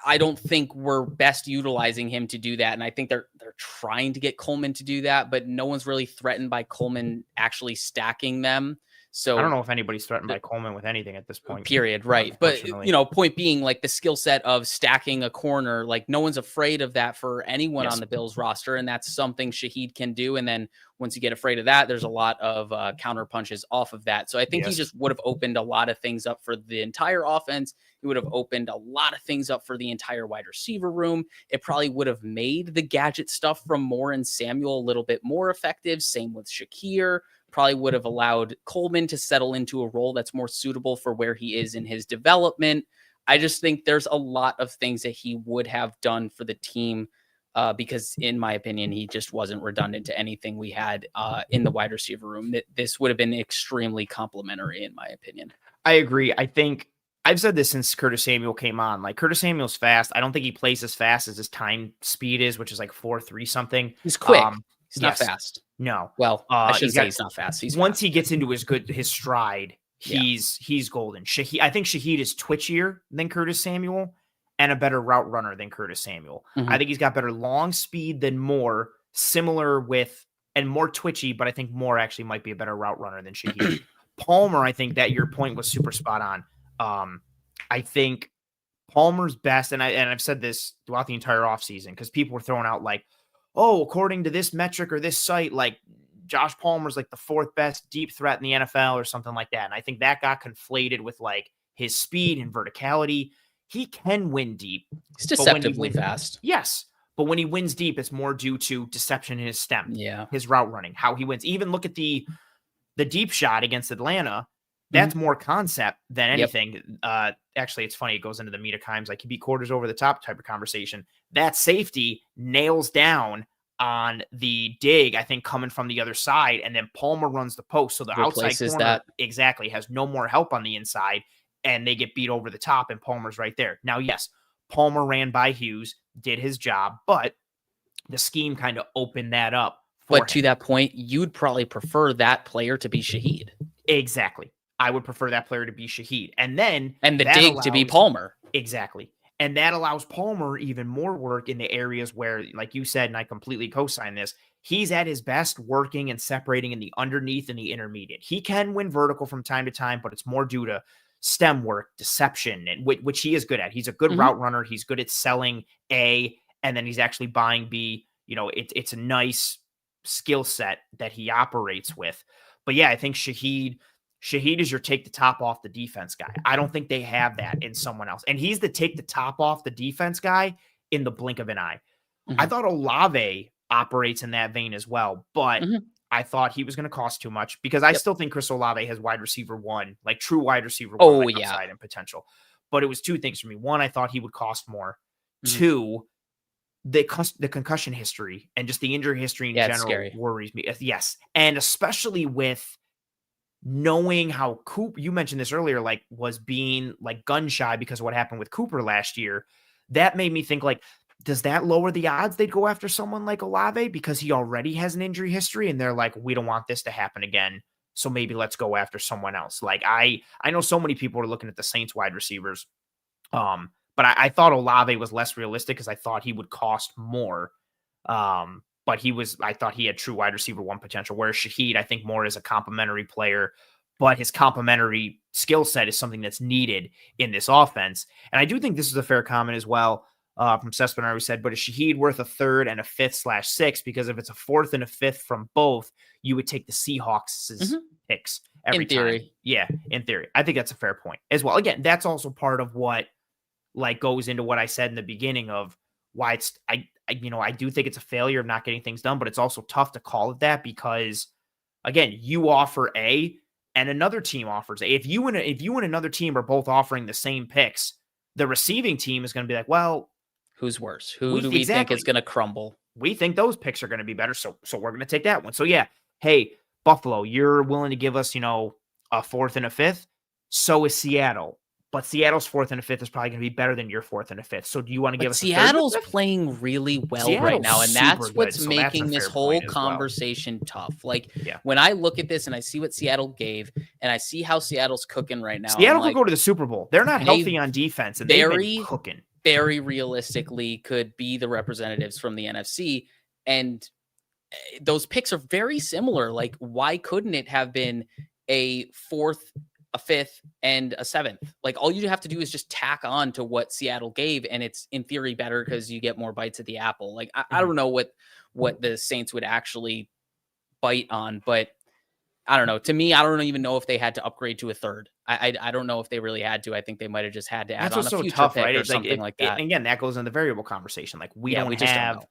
I don't think we're best utilizing him to do that. And I think they're trying to get Coleman to do that, but no one's really threatened by Coleman actually stacking them. So I don't know if anybody's threatened by Coleman with anything at this point. Period. Right. But, point being like the skill set of stacking a corner, like no one's afraid of that for anyone on the Bills roster. And that's something Shahid can do. And then once you get afraid of that, there's a lot of counter punches off of that. So I think he just would have opened a lot of things up for the entire offense. He would have opened a lot of things up for the entire wide receiver room. It probably would have made the gadget stuff from Moore and Samuel a little bit more effective. Same with Shakir. Probably would have allowed Coleman to settle into a role that's more suitable for where he is in his development. I just think there's a lot of things that he would have done for the team because, in my opinion, he just wasn't redundant to anything we had in the wide receiver room. This would have been extremely complimentary, in my opinion. I agree. I think I've said this since Curtis Samuel came on. Like Curtis Samuel's fast. I don't think he plays as fast as his time speed is, which is like 4.3 something. He's quick. He's not fast. No. Well, I shouldn't say he's not fast. Once he gets into his stride, he's golden. I think Shahid is twitchier than Curtis Samuel and a better route runner than Curtis Samuel. I think he's got better long speed than Moore, similar with and more twitchy, but I think Moore actually might be a better route runner than Shahid. Palmer, I think that your point was super spot on. I think Palmer's best, and I've said this throughout the entire offseason because people were throwing out like, oh, according to this metric or this site, like Josh Palmer's like the 4th best deep threat in the NFL or something like that. And I think that got conflated with like his speed and verticality. He can win deep. He's deceptively fast. Yes. But when he wins deep, it's more due to deception in his stem. Yeah. His route running, how he wins. Even look at the deep shot against Atlanta. That's more concept than anything. Actually, it's funny. It goes into the meat of Kimes, like he beat quarters over the top type of conversation. That safety nails down on the dig, I think, coming from the other side. And then Palmer runs the post. So the outside corner exactly has no more help on the inside. And they get beat over the top and Palmer's right there. Now, yes, Palmer ran by Hughes, did his job, but the scheme kind of opened that up. But to that point, you'd probably prefer that player to be Shahid. Exactly. I would prefer that player to be Shahid. And the dig to be Palmer. Exactly. And that allows Palmer even more work in the areas where, like you said, and I completely co-sign this, he's at his best working and separating in the underneath and the intermediate. He can win vertical from time to time, but it's more due to stem work, deception, and which he is good at. He's a good route runner. He's good at selling A, and then he's actually buying B, it's a nice skill set that he operates with. But yeah, I think Shaheed is your take the top off the defense guy. I don't think they have that in someone else. And he's the take the top off the defense guy in the blink of an eye. I thought Olave operates in that vein as well, but I thought he was going to cost too much because I still think Chris Olave has wide receiver one, like true wide receiver one, upside and potential. But it was two things for me. One, I thought he would cost more. Two, the concussion history and just the injury history in general worries me. Yes. And especially with knowing how you mentioned this earlier, like was being like gun shy because of what happened with Cooper last year. That made me think like, does that lower the odds they'd go after someone like Olave because he already has an injury history and they're like, we don't want this to happen again. So maybe let's go after someone else. Like I know so many people are looking at the Saints wide receivers. But I thought Olave was less realistic because I thought he would cost more. But I thought he had true wide receiver one potential, whereas Shaheed, I think more as a complementary player, but his complementary skill set is something that's needed in this offense. And I do think this is a fair comment as well. From Sespenar, we said, but is Shaheed worth a third and a fifth/6? Because if it's a fourth and a fifth from both, you would take the Seahawks' picks every time. In theory. Yeah, in theory. I think that's a fair point as well. Again, that's also part of what like goes into what I said in the beginning of why it's I do think it's a failure of not getting things done, but it's also tough to call it that because again, you offer A and another team offers A. If you and another team are both offering the same picks, the receiving team is going to be like, well, who's worse? Who do we think is going to crumble? We think those picks are going to be better, so we're going to take that one. So yeah, hey, Buffalo, you're willing to give us, a fourth and a fifth. So is Seattle. But Seattle's fourth and a fifth is probably going to be better than your fourth and a fifth. So do you want to give us Seattle's playing really well right now, and that's what's making this whole conversation tough. Like when I look at this and I see what Seattle gave, and I see how Seattle's cooking right now. Seattle could go to the Super Bowl. They're not healthy on defense, and they've been cooking. Very realistically could be the representatives from the NFC. And those picks are very similar. Like, why couldn't it have been a fourth, a fifth, and a seventh? Like, all you have to do is just tack on to what Seattle gave, and it's in theory better because you get more bites at the apple. Like, I don't know what the Saints would actually bite on, but I don't know. To me, I don't even know if they had to upgrade to a third. I don't know if they really had to. I think they might have just had to add on a future pick or something like that. And again, that goes in the variable conversation. Like we don't have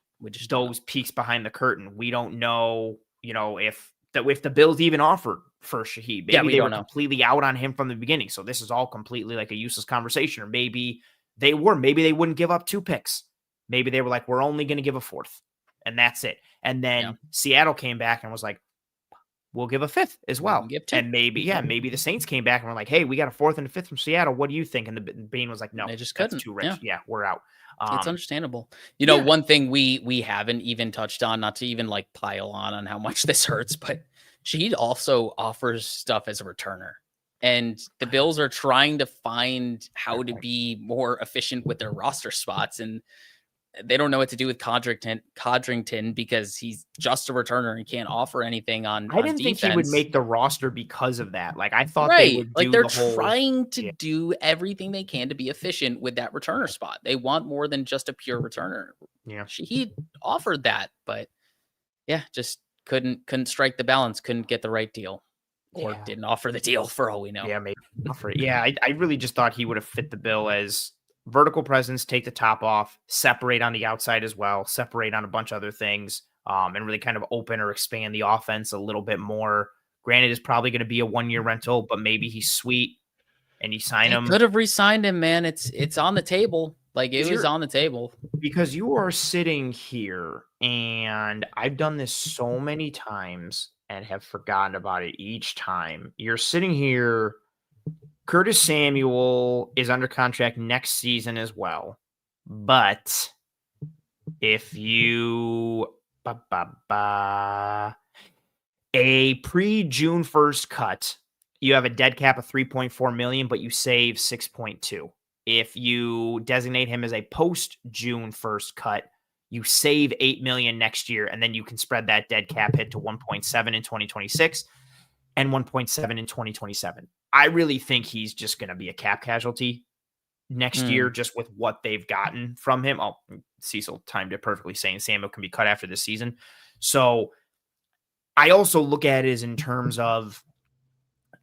those peeks behind the curtain. We don't know, if the Bills even offered for Shaheed. Maybe they were completely out on him from the beginning. So this is all completely like a useless conversation. Or maybe they wouldn't give up two picks. Maybe they were like, we're only going to give a fourth, and that's it. And then Seattle came back and was like, we'll give a fifth as well. And maybe the Saints came back and were like, hey, we got a fourth and a fifth from Seattle. What do you think? And the Bean was like, no, they just couldn't. That's too rich. Yeah, we're out. It's understandable. One thing we haven't even touched on, not to even like pile on how much this hurts, but Shaheed also offers stuff as a returner. And the Bills are trying to find how to be more efficient with their roster spots. And they don't know what to do with Codrington because he's just a returner and can't offer anything on I didn't think he would make the roster because of that. Like I thought they would do they're trying to do everything they can to be efficient with that returner spot. They want more than just a pure returner. Yeah. He offered that, but just couldn't strike the balance, couldn't get the right deal. Or didn't offer the deal for all we know. Yeah, maybe offer it. Yeah, I really just thought he would have fit the bill as vertical presence, take the top off, separate on the outside as well, separate on a bunch of other things, and really kind of open or expand the offense a little bit more. Granted, it's probably going to be a 1-year rental, but maybe he's sweet and you sign him. Could have re-signed him, man. It's on the table. Like it was on the table. Because you are sitting here, and I've done this so many times and have forgotten about it each time. You're sitting here. Curtis Samuel is under contract next season as well. But if you a pre-June 1st cut, you have a dead cap of 3.4 million, but you save 6.2. If you designate him as a post-June 1st cut, you save 8 million next year, and then you can spread that dead cap hit to 1.7 in 2026 and 1.7 in 2027. I really think he's just going to be a cap casualty next year just with what they've gotten from him. Oh, Cecil timed it perfectly, saying Samuel can be cut after this season. So I also look at it as in terms of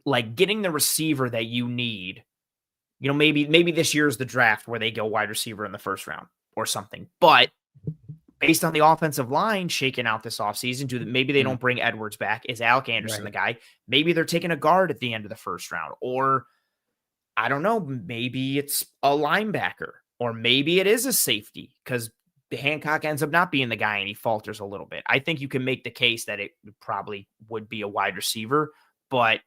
like getting the receiver that you need. You know, maybe this year's the draft where they go wide receiver in the first round or something. But based on the offensive line shaking out this offseason, maybe they don't bring Edwards back. Is Alec Anderson the guy? Maybe they're taking a guard at the end of the first round. Or I don't know, maybe it's a linebacker. Or maybe it is a safety because Hancock ends up not being the guy and he falters a little bit. I think you can make the case that it probably would be a wide receiver, but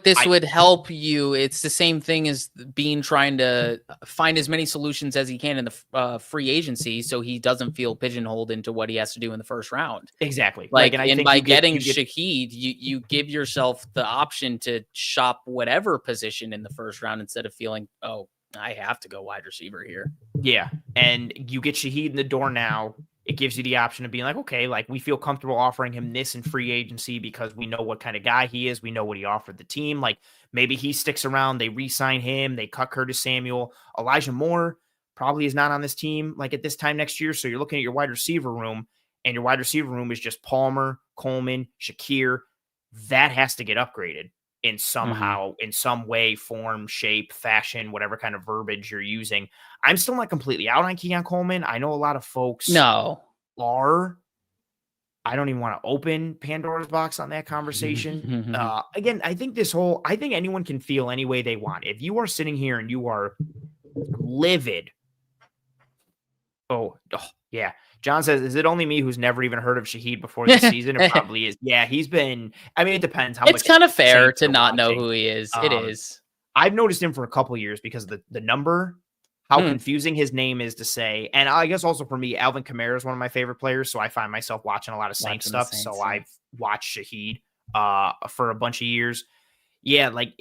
this would help you. It's the same thing as Bean trying to find as many solutions as he can in the free agency, so he doesn't feel pigeonholed into what he has to do in the first round. Exactly. And by getting Shaheed, you give yourself the option to shop whatever position in the first round instead of feeling, oh, I have to go wide receiver here. Yeah, and you get Shaheed in the door now. It gives you the option of being like, okay, like we feel comfortable offering him this in free agency because we know what kind of guy he is. We know what he offered the team. Like maybe he sticks around. They re-sign him. They cut Curtis Samuel. Elijah Moore probably is not on this team like at this time next year. So you're looking at your wide receiver room, and your wide receiver room is just Palmer, Coleman, Shakir. That has to get upgraded in somehow, in some way, form, shape, fashion, whatever kind of verbiage you're using. I'm still not completely out on Keon Coleman. I know a lot of folks are. I don't even want to open Pandora's box on that conversation. Again, I think anyone can feel any way they want. If you are sitting here and you are livid. Oh, yeah. John says, is it only me who's never even heard of Shaheed before this season? It probably is. Yeah, he's been, I mean, it depends how much. It's kind of fair to not know who he is. It is. I've noticed him for a couple of years because of the number, how confusing his name is to say. And I guess also for me, Alvin Kamara is one of my favorite players. So I find myself watching a lot of Saints stuff. So I've watched Shaheed for a bunch of years. Yeah, like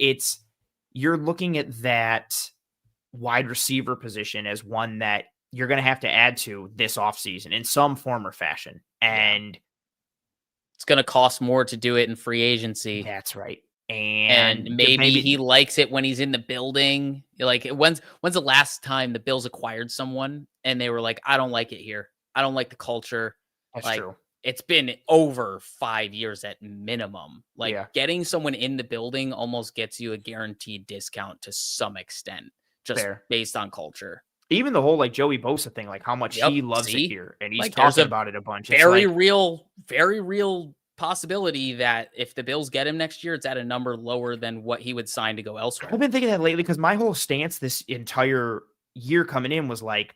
you're looking at that wide receiver position as one that you're going to have to add to this offseason in some form or fashion. And it's going to cost more to do it in free agency. That's right. And maybe he likes it when he's in the building. Like when's the last time the Bills acquired someone and they were like, I don't like it here. I don't like the culture. That's true. It's been over 5 years at minimum. Like getting someone in the building almost gets you a guaranteed discount to some extent, just based on culture. Even the whole like Joey Bosa thing, like how much he loves it here, and he's talking about it a bunch. Very real possibility that if the Bills get him next year, it's at a number lower than what he would sign to go elsewhere. I've been thinking that lately because my whole stance this entire year coming in was like,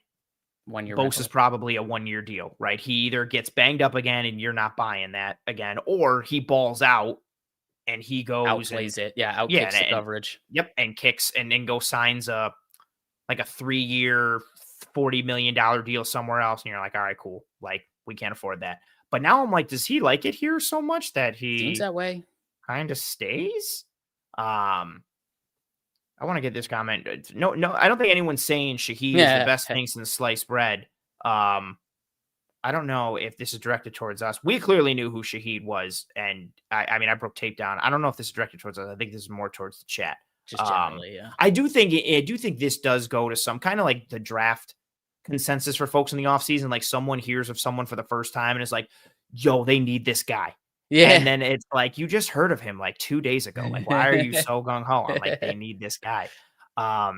1 year. Bosa's probably a 1 year deal, right? He either gets banged up again, and you're not buying that again, or he balls out and he goes outplays it, outkicks the coverage. Yep, and kicks and then signs a 3-year, $40 million deal somewhere else. And you're like, all right, cool. Like, we can't afford that. But now I'm like, does he like it here so much that he seems that way? Kind of stays? I want to get this comment. No, I don't think anyone's saying Shaheed is the best thing since sliced bread. I don't know if this is directed towards us. We clearly knew who Shaheed was. And I mean, I broke tape down. I don't know if this is directed towards us. I think this is more towards the chat. Just generally, I do think this does go to some kind of like the draft consensus for folks in the offseason. Like someone hears of someone for the first time and is like, yo, they need this guy. Yeah. And then it's like, you just heard of him like 2 days ago. Like, why are you so gung ho? I'm like, they need this guy. Yeah.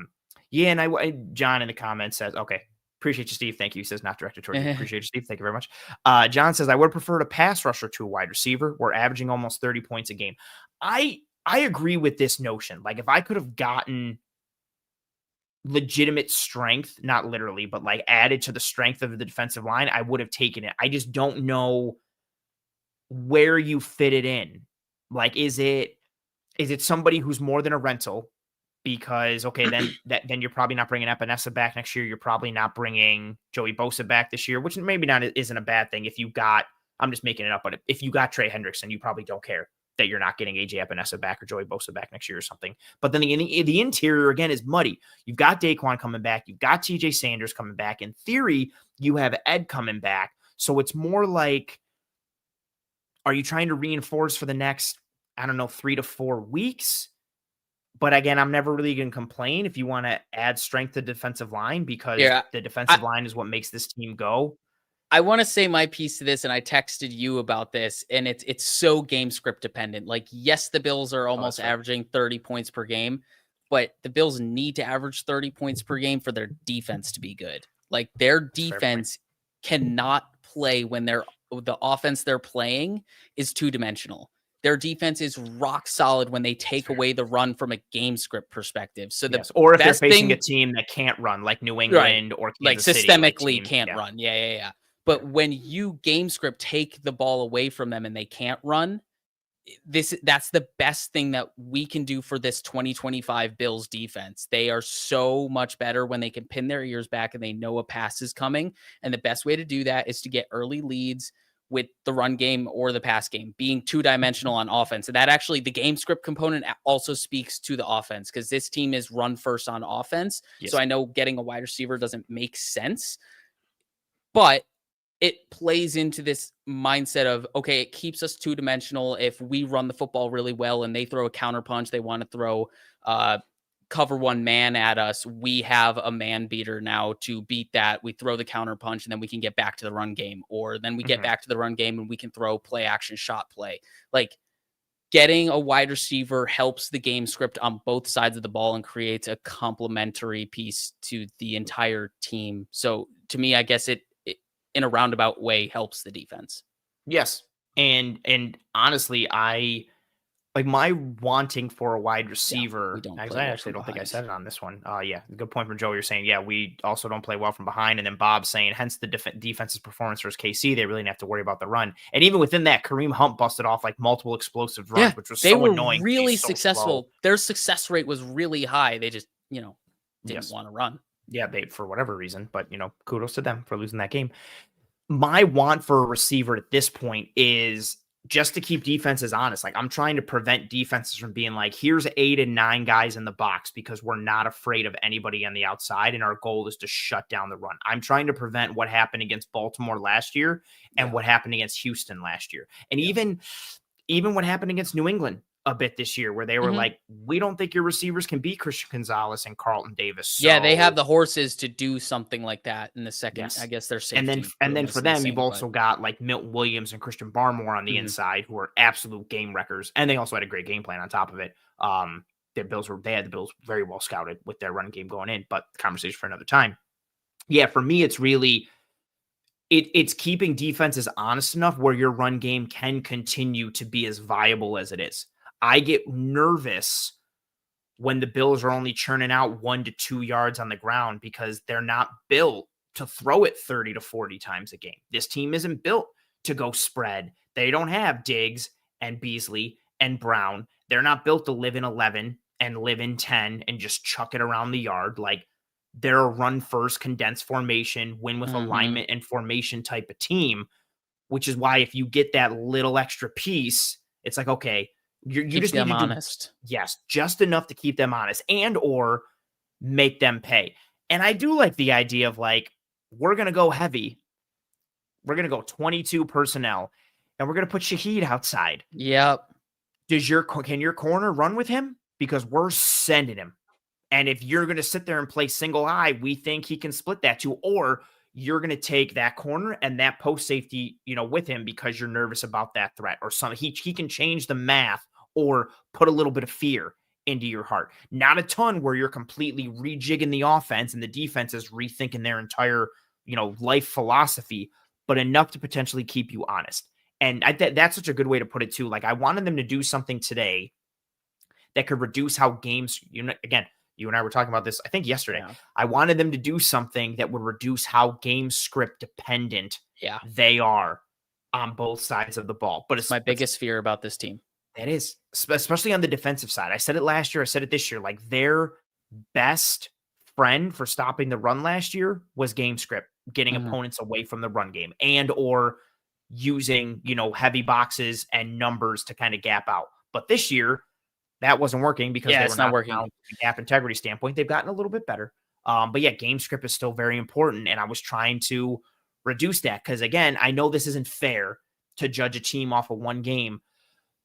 And John in the comments says, okay, appreciate you, Steve. Thank you. He says not directed towards you. Appreciate you, Steve. Thank you very much. John says, I would prefer a pass rusher to a wide receiver. We're averaging almost 30 points a game. I agree with this notion. Like if I could have gotten legitimate strength, not literally, but like added to the strength of the defensive line, I would have taken it. I just don't know where you fit it in. Like, is it somebody who's more than a rental? Because, okay, then you're probably not bringing Epinesa back next year. You're probably not bringing Joey Bosa back this year, which maybe isn't a bad thing. If you got, I'm just making it up, but if you got Trey Hendrickson, you probably don't care that you're not getting AJ Epinesa back or Joey Bosa back next year or something. But then the interior, again, is muddy. You've got Daquan coming back. You've got TJ Sanders coming back. In theory, you have Ed coming back. So it's more like, are you trying to reinforce for the next, 3 to 4 weeks? But again, I'm never really going to complain if you want to add strength to defensive line, because Yeah. the defensive line is what makes this team go. I want to say my piece to this, and I texted you about this, and it's so game script dependent. Like, yes, the Bills are almost Right. averaging 30 points per game, but the Bills need to average 30 points per game for their defense to be good. Like, their defense cannot play when the offense they're playing is two-dimensional. Their defense is rock solid when they take away the run from a game script perspective. So the or if they're best facing thing, a team that can't run, like New England or like Kansas City, systemically teams, can't run. Yeah. But when you game script take the ball away from them and they can't run, that's the best thing that we can do for this 2025 Bills defense. They are so much better when they can pin their ears back and they know a pass is coming. And the best way to do that is to get early leads with the run game or the pass game, being two-dimensional on offense. And that actually, the game script component also speaks to the offense, because this team is run first on offense. Yes. So I know getting a wide receiver doesn't make sense, but it plays into this mindset of, okay, it keeps us two-dimensional. If we run the football really well and they throw a counter punch, they want to throw cover one man at us, we have a man beater now to beat that. We throw the counter punch and then we can get back to the run game, or then we get back to the run game and we can throw play action shot play. Like, getting a wide receiver helps the game script on both sides of the ball and creates a complementary piece to the entire team. So to me, I guess it in a roundabout way helps the defense. Yes. And honestly, I like my wanting for a wide receiver. Yeah, I actually don't think I said it on this one. Yeah, good point from Joe. You're saying, yeah, we also don't play well from behind. And then Bob saying, hence the defense's performance versus KC, they really didn't have to worry about the run. And even within that, Kareem Hunt busted off like multiple explosive runs, which was so annoying. Really successful. Slow. Their success rate was really high. They just, didn't want to run. Yeah, they, for whatever reason, but kudos to them for losing that game. My want for a receiver at this point is just to keep defenses honest. Like, I'm trying to prevent defenses from being like, here's 8 and 9 guys in the box, because we're not afraid of anybody on the outside. And our goal is to shut down the run. I'm trying to prevent what happened against Baltimore last year and what happened against Houston last year. And even what happened against New England a bit this year, where they were like, we don't think your receivers can beat Christian Gonzalez and Carlton Davis. So, yeah, they have the horses to do something like that in the second. I guess they're safe. And then for them, you've also got like Milton Williams and Christian Barmore on the inside, who are absolute game wreckers. And they also had a great game plan on top of it. They had the Bills very well scouted with their run game going in, but conversation for another time. Yeah, for me, it's really it's keeping defenses honest enough where your run game can continue to be as viable as it is. I get nervous when the Bills are only churning out 1 to 2 yards on the ground, because they're not built to throw it 30 to 40 times a game. This team isn't built to go spread. They don't have Diggs and Beasley and Brown. They're not built to live in 11 and live in 10 and just chuck it around the yard. Like, they're a run first, condensed formation, win with alignment and formation type of team, which is why if you get that little extra piece, it's like, okay, you just need to honest. Yes, just enough to keep them honest and or make them pay. And I do like the idea of like, we're going to go heavy. We're going to go 22 personnel, and we're going to put Shaheed outside. Yep. Can your corner run with him? Because we're sending him. And if you're going to sit there and play single eye, we think he can split that too. Or you're going to take that corner and that post safety, with him, because you're nervous about that threat or something. He can change the math or put a little bit of fear into your heart. Not a ton where you're completely rejigging the offense and the defense is rethinking their entire, life philosophy, but enough to potentially keep you honest. And that's such a good way to put it too. Like, I wanted them to do something today that could reduce how games, again, you and I were talking about this, I think yesterday. Yeah. I wanted them to do something that would reduce how game script dependent they are on both sides of the ball. But it's my biggest fear about this team. That is, especially on the defensive side. I said it last year. I said it this year. Like, their best friend for stopping the run last year was game script, getting opponents away from the run game and or using, heavy boxes and numbers to kind of gap out. But this year, that wasn't working because they were not working from a gap integrity standpoint. They've gotten a little bit better. But yeah, game script is still very important. And I was trying to reduce that because, again, I know this isn't fair to judge a team off of one game.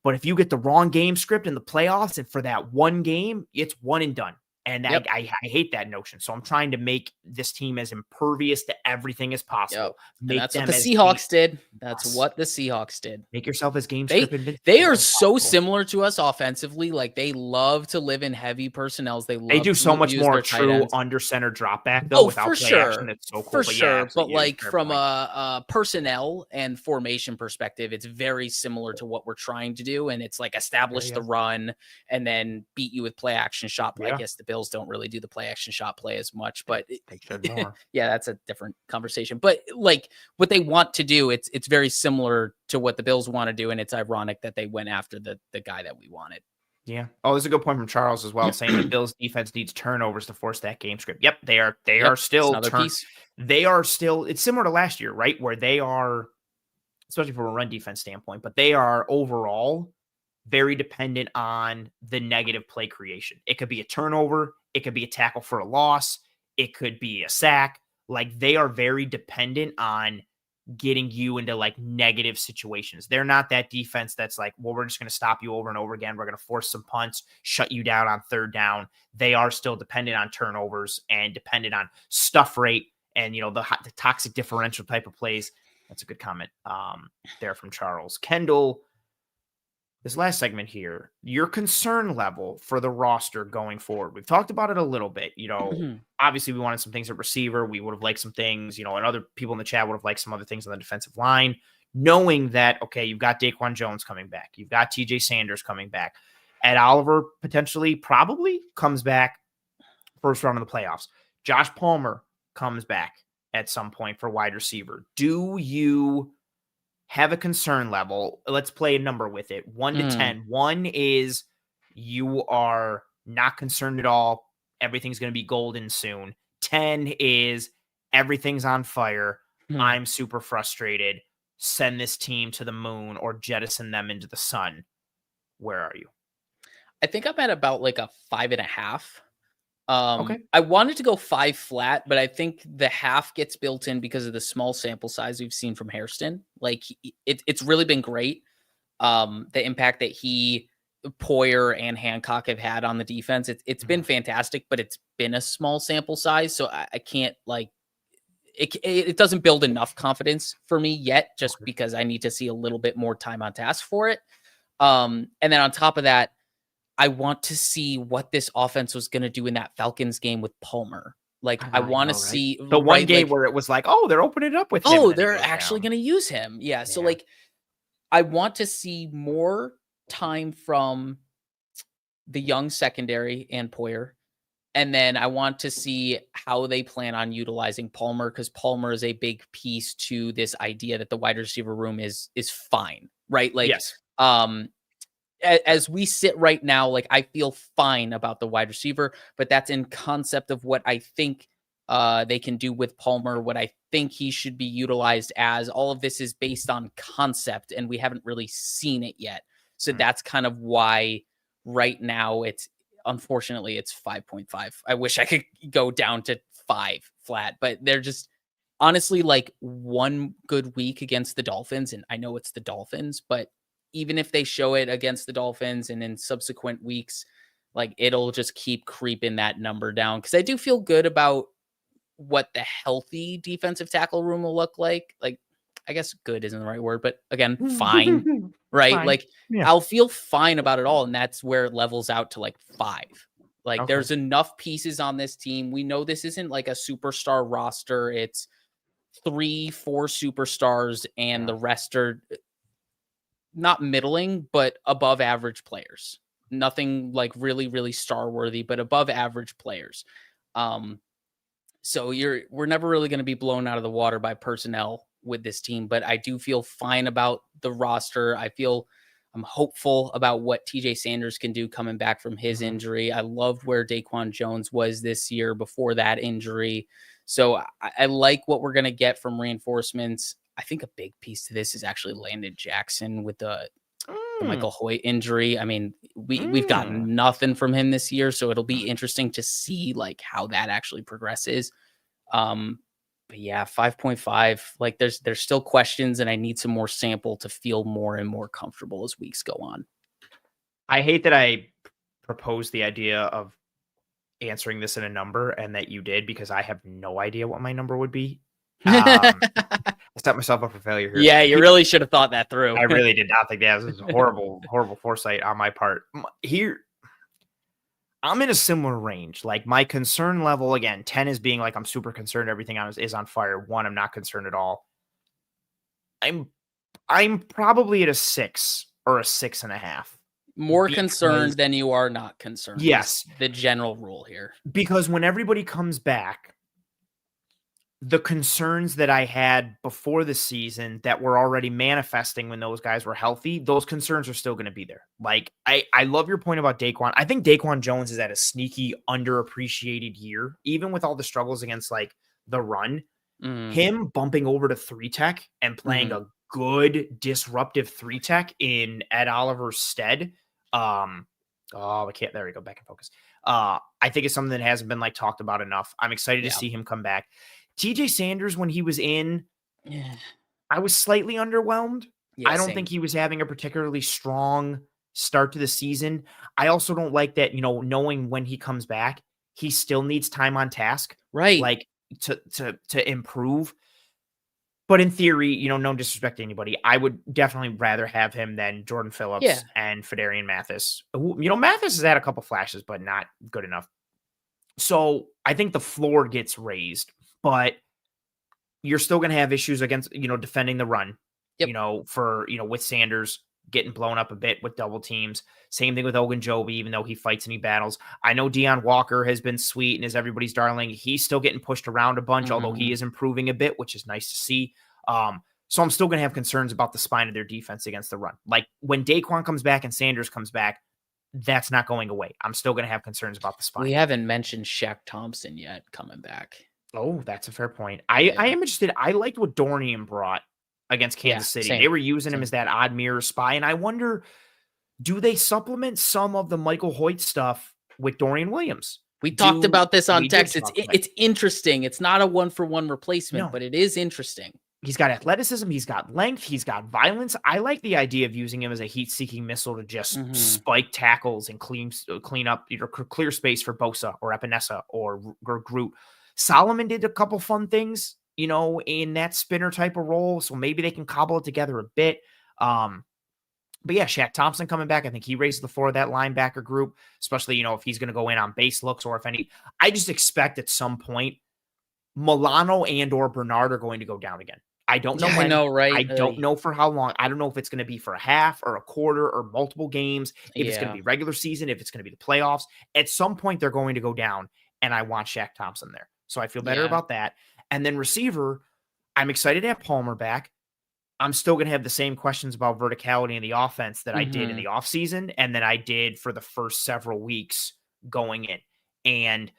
But if you get the wrong game script in the playoffs and for that one game, it's one and done. And I hate that notion. So I'm trying to make this team as impervious to everything as possible. And that's what the Seahawks did. That's what the Seahawks did. Make yourself as game script invincible. They are so similar to us offensively. Like, they love to live in heavy personnels. They do so much more true under center drop back though. Without for play sure. action. It's so cool. For sure. But like from a personnel and formation perspective, it's very similar to what we're trying to do. And it's like establish the run and then beat you with play action shot play. I guess the Bills don't really do the play action shot play as much, but they should more. Yeah, that's a different conversation. But like what they want to do, it's very similar to what the Bills want to do, and it's ironic that they went after the guy that we wanted. Yeah. Oh, there's a good point from Charles as well, saying the Bills defense needs turnovers to force that game script. Yep, they are still they are still. It's similar to last year, right? Where they are, especially from a run defense standpoint, but they are overall very dependent on the negative play creation. It could be a turnover, it could be a tackle for a loss, it could be a sack. Like, they are very dependent on getting you into like negative situations. They're not that defense that's like, well, we're just going to stop you over and over again. We're going to force some punts, shut you down on third down. They are still dependent on turnovers and dependent on stuff rate and, you know, the toxic differential type of plays. That's a good comment there from Charles. Kendall, this last segment here, your concern level for the roster going forward. We've talked about it a little bit. You know, obviously we wanted some things at receiver. We would have liked some things, you know, and other people in the chat would have liked some other things on the defensive line, knowing that, okay, you've got Daquan Jones coming back. You've got TJ Sanders coming back. Ed Oliver potentially probably comes back first round of the playoffs. Josh Palmer comes back at some point for wide receiver. Do you have a concern level? Let's play a number with it. 1 to 10. 1 is you are not concerned at all. Everything's going to be golden soon. 10 is everything's on fire. I'm super frustrated. Send this team to the moon or jettison them into the sun. Where are you? I think I'm at about like a 5.5. Okay. I wanted to go 5 flat, but I think the half gets built in because of the small sample size we've seen from Hairston. Like, it's really been great. The impact that Poyer and Hancock have had on the defense. It's been fantastic, but it's been a small sample size. So I can't like, it doesn't build enough confidence for me yet, just because I need to see a little bit more time on task for it. And then on top of that, I want to see what this offense was going to do in that Falcons game with Palmer. Like, I want to see the one game where it was like, oh, they're opening it up with him. Oh, they're actually going to use him. Yeah. So like, I want to see more time from the young secondary and Poyer. And then I want to see how they plan on utilizing Palmer, because Palmer is a big piece to this idea that the wide receiver room is fine, right? Like, yes. As we sit right now, like, I feel fine about the wide receiver, but that's in concept of what I think they can do with Palmer, what I think he should be utilized as. All of this is based on concept, and we haven't really seen it yet. So that's kind of why right now unfortunately it's 5.5. I wish I could go down to 5 flat, but they're just honestly like one good week against the Dolphins. And I know it's the Dolphins, but even if they show it against the Dolphins and in subsequent weeks, like, it'll just keep creeping that number down. Cause I do feel good about what the healthy defensive tackle room will look like. Like, I guess good isn't the right word, but again, fine, right? Fine. Like, I'll feel fine about it all. And that's where it levels out to like 5. Like, there's enough pieces on this team. We know this isn't like a superstar roster. It's 3-4 superstars and the rest are not middling, but above average players. Nothing like really, really star worthy, but above average players. So we're never really going to be blown out of the water by personnel with this team, but I do feel fine about the roster. I'm hopeful about what TJ Sanders can do coming back from his injury. I loved where Daquan Jones was this year before that injury. So I like what we're going to get from reinforcements. I think a big piece to this is actually Landon Jackson with the Michael Hoyt injury. I mean, we've gotten nothing from him this year, so it'll be interesting to see like how that actually progresses. But yeah, 5.5. Like there's still questions, and I need some more sample to feel more and more comfortable as weeks go on. I hate that I proposed the idea of answering this in a number and that you did, because I have no idea what my number would be. I set myself up for failure here. Yeah, you really should have thought that through. I really did not think that. This is horrible, horrible foresight on my part. Here, I'm in a similar range. Like my concern level, again, 10 is being like I'm super concerned everything is on fire. 1, I'm not concerned at all. I'm probably at a 6 or a 6.5. More concerned than you are not concerned. Yes. The general rule here. Because when everybody comes back, the concerns that I had before the season that were already manifesting when those guys were healthy, those concerns are still going to be there. Like, I love your point about Daquan. I think Daquan Jones is at a sneaky, underappreciated year, even with all the struggles against, like, the run. Him bumping over to 3-tech and playing a good, disruptive 3-tech in Ed Oliver's stead. I can't. There we go. Back in focus. I think it's something that hasn't been, like, talked about enough. I'm excited to see him come back. TJ Sanders, when he was in, I was slightly underwhelmed. I don't think he was having a particularly strong start to the season. I also don't like that, knowing when he comes back, he still needs time on task. Right. Like to improve. But in theory, no disrespect to anybody, I would definitely rather have him than Jordan Phillips and Fedarian Mathis. Mathis has had a couple flashes, but not good enough. So I think the floor gets raised. But you're still going to have issues against, defending the run, with Sanders getting blown up a bit with double teams. Same thing with Ogunjobi, even though he fights and he battles. I know Deion Walker has been sweet and is everybody's darling. He's still getting pushed around a bunch, although he is improving a bit, which is nice to see. So I'm still going to have concerns about the spine of their defense against the run. Like when Daquan comes back and Sanders comes back, that's not going away. I'm still going to have concerns about the spine. We haven't mentioned Shaq Thompson yet coming back. Oh, that's a fair point. I am interested. I liked what Dorian brought against Kansas City. They were using him as that odd mirror spy. And I wonder, do they supplement some of the Michael Hoyt stuff with Dorian Williams? We talked about this on text. It's interesting. It's not a 1-for-1 replacement, but it is interesting. He's got athleticism. He's got length. He's got violence. I like the idea of using him as a heat-seeking missile to just spike tackles and clean up, clear space for Bosa or Epinesa or Groot. Solomon did a couple fun things, in that spinner type of role. So maybe they can cobble it together a bit. But yeah, Shaq Thompson coming back. I think he raised the floor of that linebacker group, especially, if he's going to go in on base looks or if any. I just expect at some point Milano and or Bernard are going to go down again. I don't know when. I know, right? I don't know for how long. I don't know if it's going to be for a half or a quarter or multiple games, if it's going to be regular season, if it's going to be the playoffs. At some point, they're going to go down, and I want Shaq Thompson there. So I feel better about that. And then receiver, I'm excited to have Palmer back. I'm still going to have the same questions about verticality in the offense that I did in the offseason and that I did for the first several weeks going in. And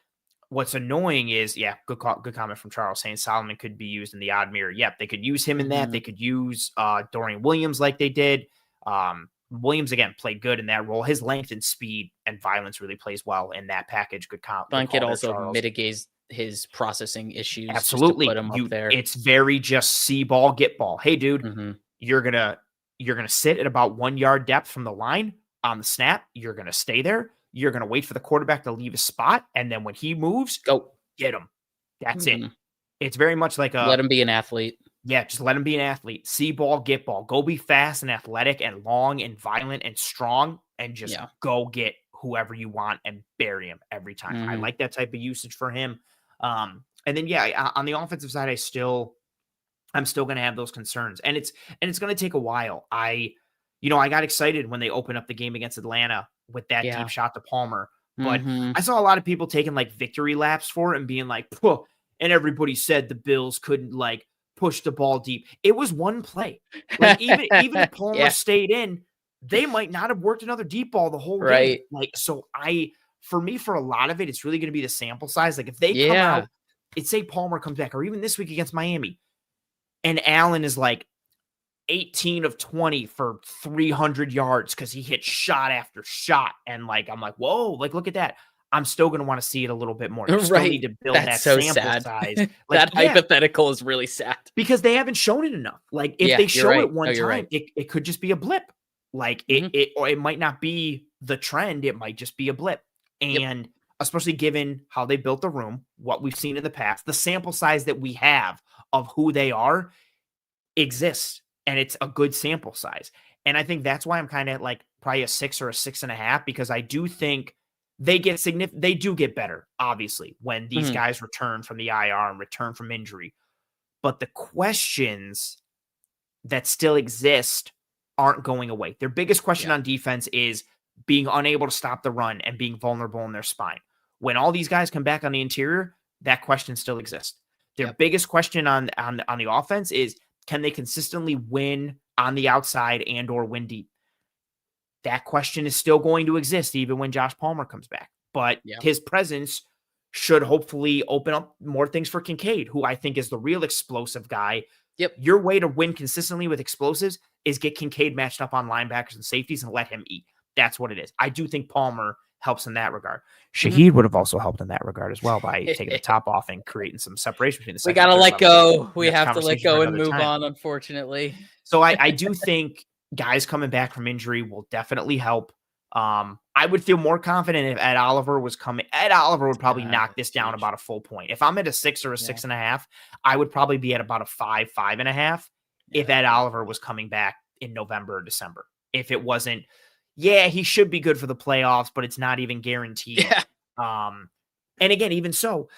what's annoying is, good comment from Charles saying Solomon could be used in the odd mirror. Yep, they could use him in that. They could use Dorian Williams like they did. Williams, again, played good in that role. His length and speed and violence really plays well in that package. Good comment. I think it also mitigates his processing issues. Absolutely. Just to put him up there. It's very just see ball, get ball. Hey, dude, you're gonna sit at about 1 yard depth from the line on the snap. You're gonna stay there. You're gonna wait for the quarterback to leave a spot, and then when he moves, go get him. That's it. It's very much like let him be an athlete. Yeah, just let him be an athlete. See ball, get ball. Go be fast and athletic and long and violent and strong, and just go get whoever you want and bury him every time. I like that type of usage for him. And then, on the offensive side, I'm still going to have those concerns, and it's going to take a while. I got excited when they opened up the game against Atlanta with that deep shot to Palmer, but I saw a lot of people taking like victory laps for it and being like, "Puh," and everybody said the Bills couldn't like push the ball deep. It was one play. Like even if Palmer stayed in, they might not have worked another deep ball the whole game. Like, so for me, for a lot of it, it's really going to be the sample size. Like if they come out, say Palmer comes back, or even this week against Miami, and Allen is like 18 of 20 for 300 yards because he hit shot after shot. And like, I'm like, whoa, like, look at that. I'm still going to want to see it a little bit more. You still need to build That's that so sample sad. size. That hypothetical is really sad. Because they haven't shown it enough. Like if they show it one time, it could just be a blip. Like or it might not be the trend. It might just be a blip. And especially given how they built the room, what we've seen in the past, the sample size that we have of who they are exists. And it's a good sample size. And I think that's why I'm kind of like probably a 6 or a 6.5, because I do think they do get better, obviously, when these guys return from the IR and return from injury. But the questions that still exist aren't going away. Their biggest question on defense is being unable to stop the run and being vulnerable in their spine. When all these guys come back on the interior, that question still exists. Their biggest question on the offense is, can they consistently win on the outside and or win deep? That question is still going to exist even when Josh Palmer comes back. But his presence should hopefully open up more things for Kincaid, who I think is the real explosive guy. Your way to win consistently with explosives is get Kincaid matched up on linebackers and safeties and let him eat. That's what it is. I do think Palmer helps in that regard. Shaheed would have also helped in that regard as well by taking the top off and creating some separation between the second. We got to let go. We have to let go and move on, unfortunately. So I do think guys coming back from injury will definitely help. I would feel more confident if Ed Oliver was coming. Ed Oliver would probably knock this down about a full point. If I'm at a 6 or a 6.5, I would probably be at about a 5, 5.5 if Ed Oliver was coming back in November or December. If it wasn't, he should be good for the playoffs, but it's not even guaranteed. And again, even so,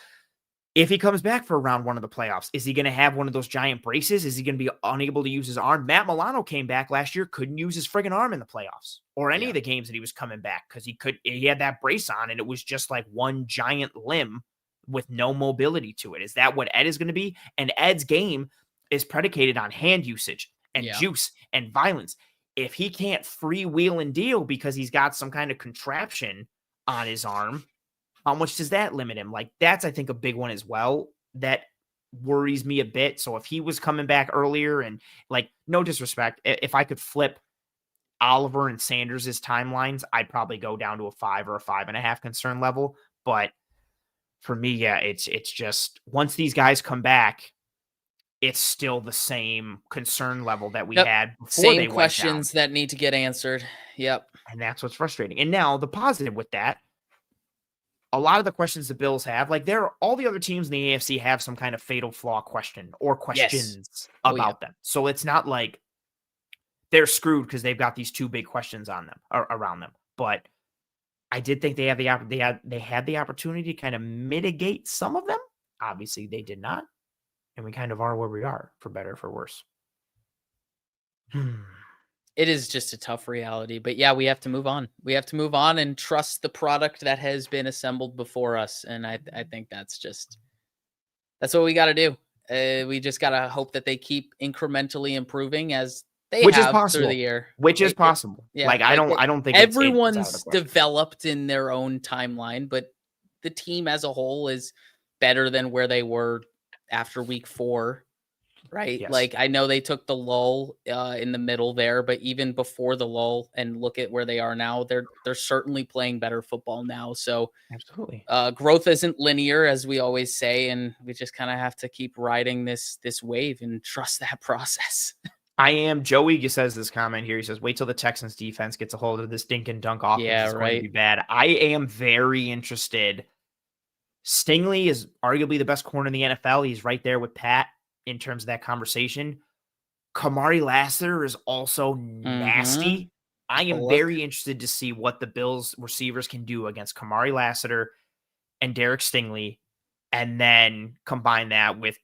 if he comes back for round one of the playoffs, is he going to have one of those giant braces? Is he going to be unable to use his arm? Matt Milano came back last year, couldn't use his friggin' arm in the playoffs or any of the games that he was coming back because he had that brace on and it was just like one giant limb with no mobility to it. Is that what Ed is going to be? And Ed's game is predicated on hand usage and juice and violence. If he can't freewheel and deal because he's got some kind of contraption on his arm, how much does that limit him? Like, that's, I think, a big one as well. That worries me a bit. So if he was coming back earlier and, like, no disrespect, if I could flip Oliver and Sanders' timelines, I'd probably go down to a 5 or a 5.5 concern level. But for me, it's just once these guys come back, it's still the same concern level that we had before. Same questions that need to get answered. And that's what's frustrating. And now the positive with that, a lot of the questions the Bills have, like all the other teams in the AFC have some kind of fatal flaw question or questions about them. So it's not like they're screwed because they've got these two big questions on them or around them. But I did think they had the opportunity to kind of mitigate some of them. Obviously, they did not. And we kind of are where we are, for better or for worse. It is just a tough reality. But we have to move on. We have to move on and trust the product that has been assembled before us. And I think that's what we got to do. We just got to hope that they keep incrementally improving as they have through the year. Which is possible. Like, I don't think everyone's developed in their own timeline, but the team as a whole is better than where they were after week 4, right? Yes. Like, I know they took the lull in the middle there, but even before the lull and look at where they are now, they're certainly playing better football now. So absolutely, growth isn't linear, as we always say, and we just kind of have to keep riding this wave and trust that process. Joey says this comment here. He says, wait till the Texans defense gets a hold of this dink and dunk offense. It's going to be bad. I am very interested. Stingley is arguably the best corner in the NFL. He's right there with Pat in terms of that conversation. Kamari Lassiter is also nasty. I am very interested to see what the Bills receivers can do against Kamari Lassiter and Derek Stingley, and then combine that with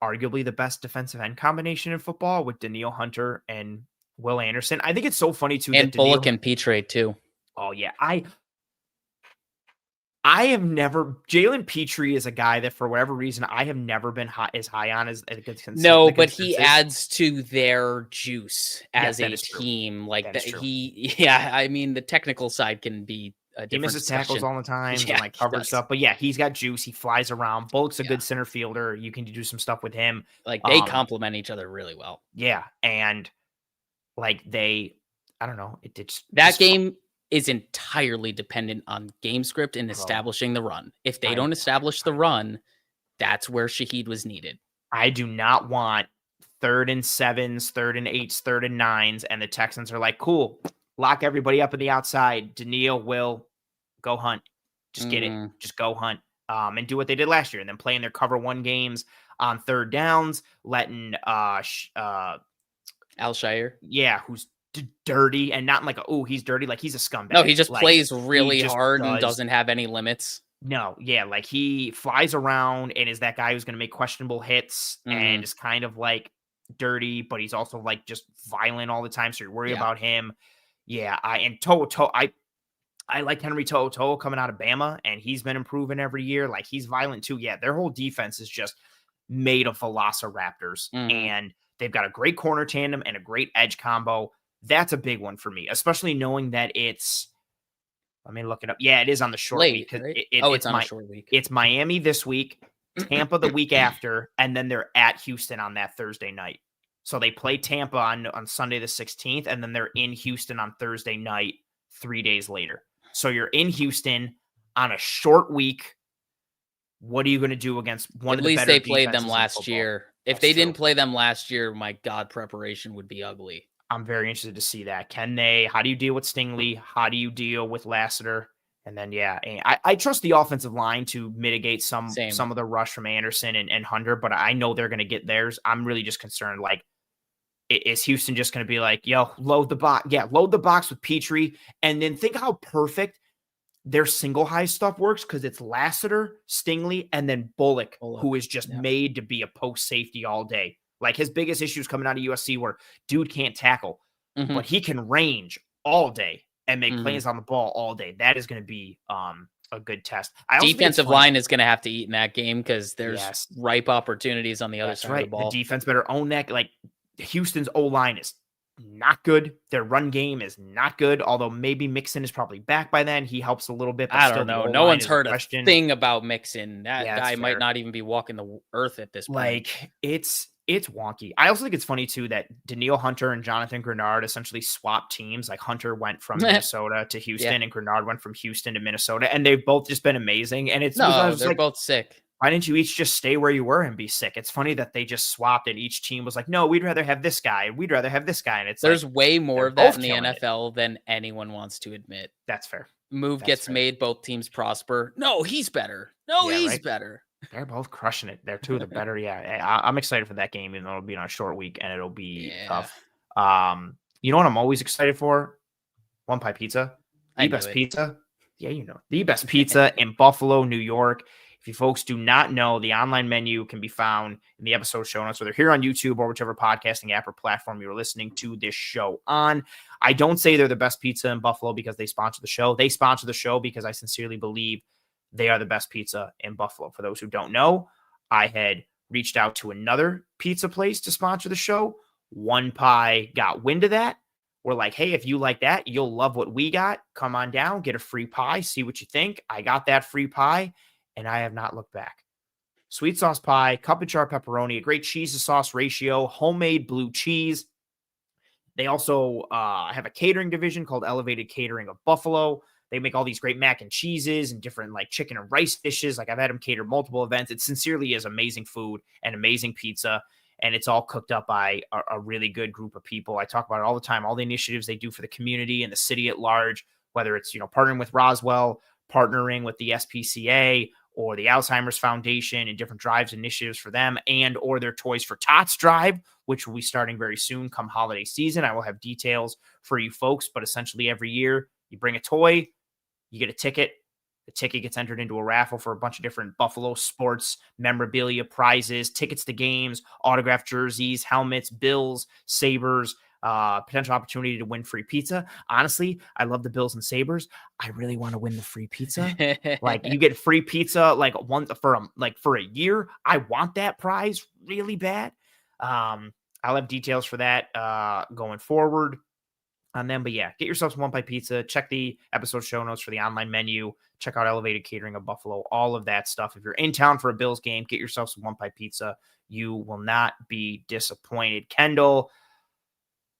arguably the best defensive end combination in football with Danielle Hunter and Will Anderson. I think it's so funny too. And Bullock and Petre too. Oh yeah. I have never, Jalen Petre is a guy that for whatever reason, I have never been as high on as a good consensus. No, but he adds to their juice as a team. Like I mean, the technical side can be a different. He misses tackles all the time and like cover stuff, but he's got juice. He flies around. Bullock's a good center fielder. You can do some stuff with him. Like they complement each other really well. Yeah. And like I don't know. That game is entirely dependent on game script and establishing the run. If they don't establish the run, that's where Shaheed was needed. I do not want 3rd and 7s, 3rd and 8s, 3rd and 9s, and the Texans are like, cool, lock everybody up in the outside. Daniil will go hunt. Just get it. Just go hunt. And do what they did last year, and then playing their cover 1 games on 3rd downs, letting Alshire. Yeah, who's dirty and not like he's dirty, like he's a scumbag. No, he just plays really hard and doesn't have any limits. No, yeah, like he flies around and is that guy who's going to make questionable hits and is kind of like dirty, but he's also like just violent all the time. So you're worried about him. Yeah, I like Henry To'o coming out of Bama, and he's been improving every year. Like he's violent too. Yeah, their whole defense is just made of velociraptors, and they've got a great corner tandem and a great edge combo. That's a big one for me, especially knowing that it's. Let me look it up. Yeah, it is on the short week. Right? It's on a short week. It's Miami this week, Tampa the week after, and then they're at Houston on that Thursday night. So they play Tampa on Sunday the 16th, and then they're in Houston on Thursday night 3 days later. So you're in Houston on a short week. What are you going to do against one of the better defenses? At least they played them last year. If they didn't play them last year, my God, preparation would be ugly. I'm very interested to see that. How do you deal with Stingley? How do you deal with Lassiter? And then, I trust the offensive line to mitigate some of the rush from Anderson and Hunter, but I know they're going to get theirs. I'm really just concerned, like, is Houston just going to be like, yo, load the box? Yeah, load the box with Petrie. And then think how perfect their single high stuff works, because it's Lassiter, Stingley, and then Bullock, who is just made to be a post safety all day. Like his biggest issues coming out of USC where dude can't tackle, but he can range all day and make plays on the ball all day. That is going to be a good test. Defensive line is going to have to eat in that game because there's ripe opportunities on the other side of the ball. The defense better own that. Like Houston's O-line is not good. Their run game is not good, although maybe Mixon is probably back by then. He helps a little bit. But I don't know. No one's heard a thing about Mixon. That guy might not even be walking the earth at this point. Like it's wonky. I also think it's funny too that Daniil Hunter and Jonathan Grenard essentially swapped teams. Like Hunter went from Minnesota to Houston and Grenard went from Houston to Minnesota, and they've both just been amazing. And they're both sick. Why didn't you each just stay where you were and be sick? It's funny that they just swapped and each team was like, no, we'd rather have this guy. We'd rather have this guy. And there's way more of that in the NFL than anyone wants to admit. That's fair. Gets made, both teams prosper. No, he's better. No, he's better. They're both crushing it. They're two of the better. Yeah, I'm excited for that game, even though it'll be on a short week and it'll be tough. You know what I'm always excited for? One Pie Pizza. The best pizza. Yeah, the best pizza in Buffalo, New York. If you folks do not know, the online menu can be found in the episode show notes, whether here on YouTube or whichever podcasting app or platform you're listening to this show on. I don't say they're the best pizza in Buffalo because they sponsor the show. They sponsor the show because I sincerely believe they are the best pizza in Buffalo. For those who don't know, I had reached out to another pizza place to sponsor the show. One Pie got wind of that. We're like, hey, if you like that, you'll love what we got. Come on down, get a free pie, see what you think. I got that free pie, and I have not looked back. Sweet sauce pie, cup and char pepperoni, a great cheese to sauce ratio, homemade blue cheese. They also have a catering division called Elevated Catering of Buffalo. They make all these great mac and cheeses and different like chicken and rice dishes. Like I've had them cater multiple events. It sincerely is amazing food and amazing pizza. And it's all cooked up by a really good group of people. I talk about it all the time, all the initiatives they do for the community and the city at large, whether it's, partnering with Roswell, partnering with the SPCA or the Alzheimer's Foundation and different drives initiatives for them, and or their Toys for Tots drive, which will be starting very soon come holiday season. I will have details for you folks, but essentially every year you bring a toy, you get a ticket. The ticket gets entered into a raffle for a bunch of different Buffalo sports memorabilia prizes, tickets to games, autographed jerseys, helmets, Bills, Sabres, potential opportunity to win free pizza. Honestly, I love the Bills and Sabres. I really want to win the free pizza. Like you get free pizza like for a year. I want that prize really bad. I'll have details for that going forward on them. But yeah, get yourself some One Pie Pizza. Check the episode show notes for the online menu. Check out Elevated Catering of Buffalo, all of that stuff. If you're in town for a Bills game, get yourself some One Pie Pizza. You will not be disappointed. Kendall,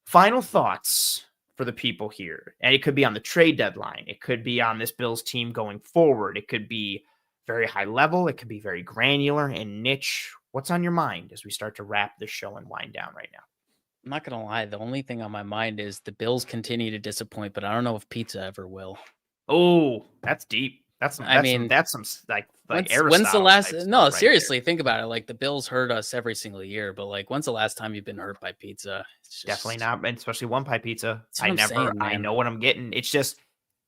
final thoughts for the people here. And it could be on the trade deadline. It could be on this Bills team going forward. It could be very high level. It could be very granular and niche. What's on your mind as we start to wrap this show and wind down right now? I'm not gonna lie. The only thing on my mind is the Bills continue to disappoint, but I don't know if pizza ever will. Oh, that's deep. That's some like when's the last? No, right seriously, think about it. Like the Bills hurt us every single year, but like, when's the last time you've been hurt by pizza? It's just, definitely not, especially one pie pizza. I know what I'm getting. It's just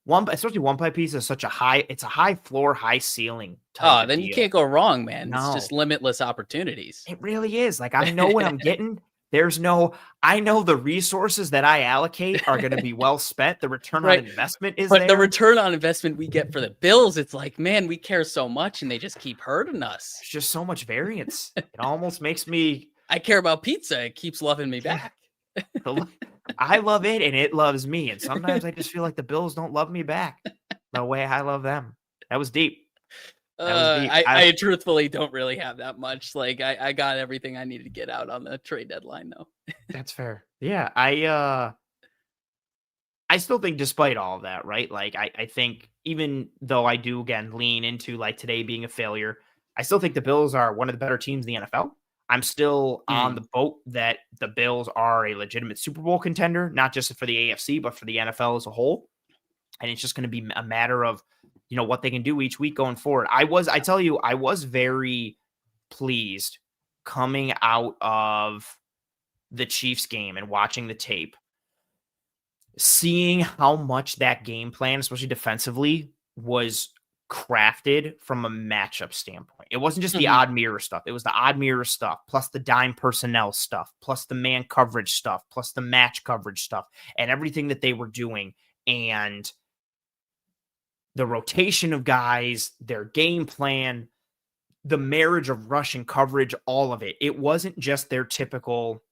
especially one pie pizza is such a high. It's a high floor, high ceiling. Oh, then you can't go wrong, man. No. It's just limitless opportunities. It really is. Like I know what I'm getting. I know the resources that I allocate are going to be well spent. The return on investment is there. The return on investment we get for the Bills, it's like, man, we care so much and they just keep hurting us. There's just so much variance. It almost makes me. I care about pizza. It keeps loving me back. I love it and it loves me. And sometimes I just feel like the Bills don't love me back the way I love them. That was deep. I truthfully don't really have that much. Like I got everything I needed to get out on the trade deadline though. That's fair. Yeah. I still think despite all of that, right? Like I think even though I do again lean into like today being a failure, I still think the Bills are one of the better teams in the NFL. I'm still on the boat that the Bills are a legitimate Super Bowl contender, not just for the AFC, but for the NFL as a whole. And it's just going to be a matter of, what they can do each week going forward. I was very pleased coming out of the Chiefs game and watching the tape, seeing how much that game plan, especially defensively, was crafted from a matchup standpoint. It wasn't just the odd mirror stuff. It was the odd mirror stuff, plus the dime personnel stuff, plus the man coverage stuff, plus the match coverage stuff, and everything that they were doing. And the rotation of guys, their game plan, the marriage of rush and coverage, all of it. It wasn't just their typical,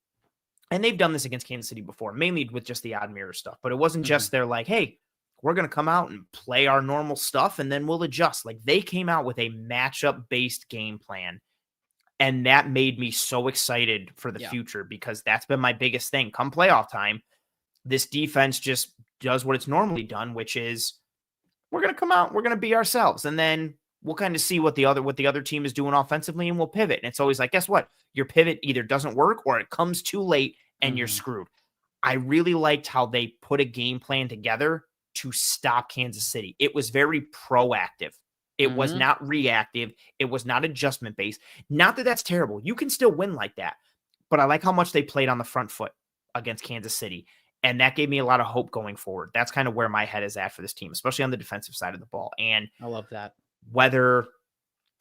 and they've done this against Kansas City before, mainly with just the odd mirror stuff, but it wasn't just their like, hey, we're going to come out and play our normal stuff and then we'll adjust. Like they came out with a matchup-based game plan. And that made me so excited for the future because that's been my biggest thing. Come playoff time, this defense just does what it's normally done, which is we're going to come out, we're going to be ourselves. And then we'll kind of see what the other team is doing offensively and we'll pivot. And it's always like, guess what? Your pivot either doesn't work or it comes too late and you're screwed. I really liked how they put a game plan together to stop Kansas City. It was very proactive. It was not reactive. It was not adjustment based. Not that that's terrible. You can still win like that. But I like how much they played on the front foot against Kansas City. And that gave me a lot of hope going forward. That's kind of where my head is at for this team, especially on the defensive side of the ball. And I love that. Whether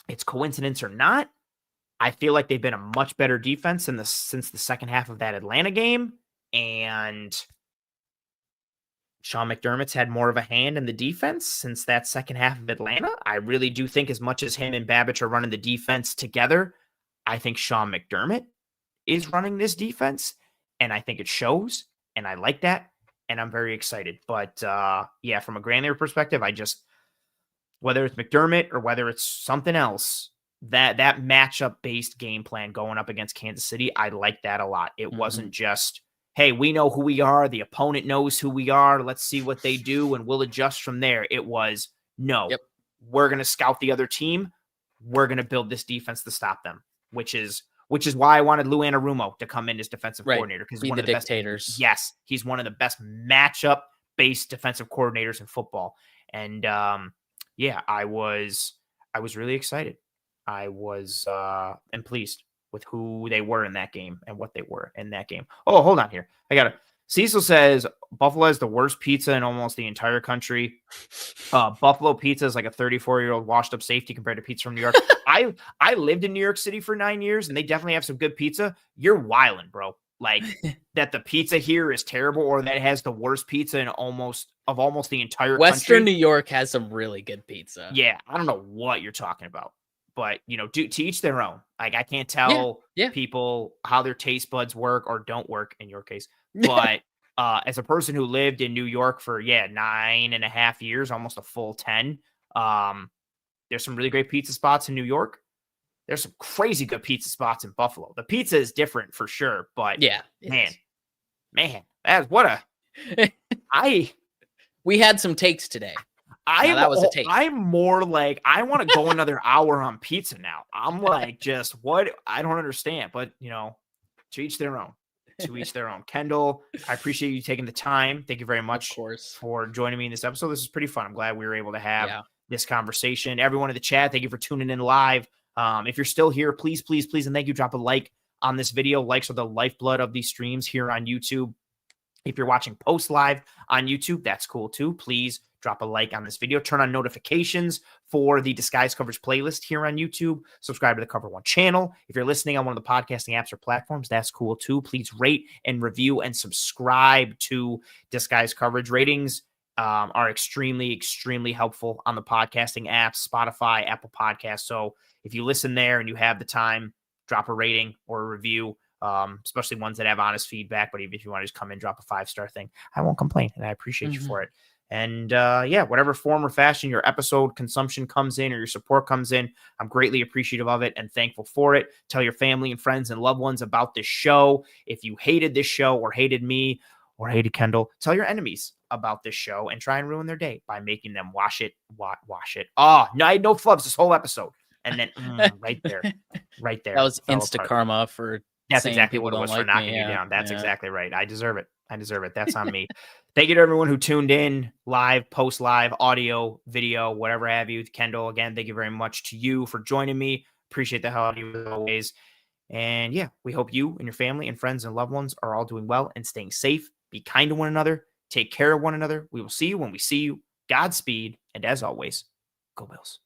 it's coincidence or not, I feel like they've been a much better defense since the second half of that Atlanta game. And Sean McDermott's had more of a hand in the defense since that second half of Atlanta. I really do think as much as him and Babich are running the defense together, I think Sean McDermott is running this defense. And I think it shows. And I like that. And I'm very excited. But from a granular perspective, whether it's McDermott or whether it's something else, that matchup-based game plan going up against Kansas City, I like that a lot. It wasn't just, hey, we know who we are. The opponent knows who we are. Let's see what they do, and we'll adjust from there. It was, we're going to scout the other team. We're going to build this defense to stop them, which is why I wanted Lou Anarumo to come in as defensive coordinator. Because he's one of the dictators. Yes, he's one of the best matchup-based defensive coordinators in football. And I was really excited. I was and pleased with who they were in that game and what they were in that game. Oh, hold on here. Cecil says Buffalo has the worst pizza in almost the entire country. Buffalo pizza is like a 34-year-old washed up safety compared to pizza from New York. I lived in New York City for 9 years and they definitely have some good pizza. You're wildin', bro. Like that the pizza here is terrible or that it has the worst pizza in almost the entire country. Western New York has some really good pizza. Yeah. I don't know what you're talking about. But, to each their own. Like, I can't tell people how their taste buds work or don't work in your case. But as a person who lived in New York for, 9.5 years, almost a full 10, there's some really great pizza spots in New York. There's some crazy good pizza spots in Buffalo. The pizza is different for sure. But, man, that's what a We had some takes today. That was a take. I'm more like, I want to go another hour on pizza now. I'm like, just what? I don't understand. But, to each their own. To each their own. Kendall, I appreciate you taking the time. Thank you very much for joining me in this episode. This is pretty fun. I'm glad we were able to have this conversation. Everyone in the chat, thank you for tuning in live. If you're still here, please, please, please, and thank you, drop a like on this video. Likes are the lifeblood of these streams here on YouTube. If you're watching post live on YouTube, that's cool too. Please drop a like on this video. Turn on notifications for the Disguise Coverage playlist here on YouTube. Subscribe to the Cover One channel. If you're listening on one of the podcasting apps or platforms, that's cool too. Please rate and review and subscribe to Disguise Coverage. Ratings are extremely, extremely helpful on the podcasting apps, Spotify, Apple Podcasts. So if you listen there and you have the time, drop a rating or a review. Especially ones that have honest feedback. But even if you want to just come in, drop a 5-star thing, I won't complain, and I appreciate you for it. And whatever form or fashion your episode consumption comes in or your support comes in, I'm greatly appreciative of it and thankful for it. Tell your family and friends and loved ones about this show. If you hated this show or hated me or hated Kendall, tell your enemies about this show and try and ruin their day by making them wash it. Oh, no, I had no flubs this whole episode. And then right there. That was insta karma for. That's exactly what it was for knocking you down. That's exactly right. I deserve it. That's on me. Thank you to everyone who tuned in live, post live, audio, video, whatever have you. Kendall, again, thank you very much to you for joining me. Appreciate the hell out of you as always. And we hope you and your family and friends and loved ones are all doing well and staying safe. Be kind to one another. Take care of one another. We will see you when we see you. Godspeed. And as always, go Bills.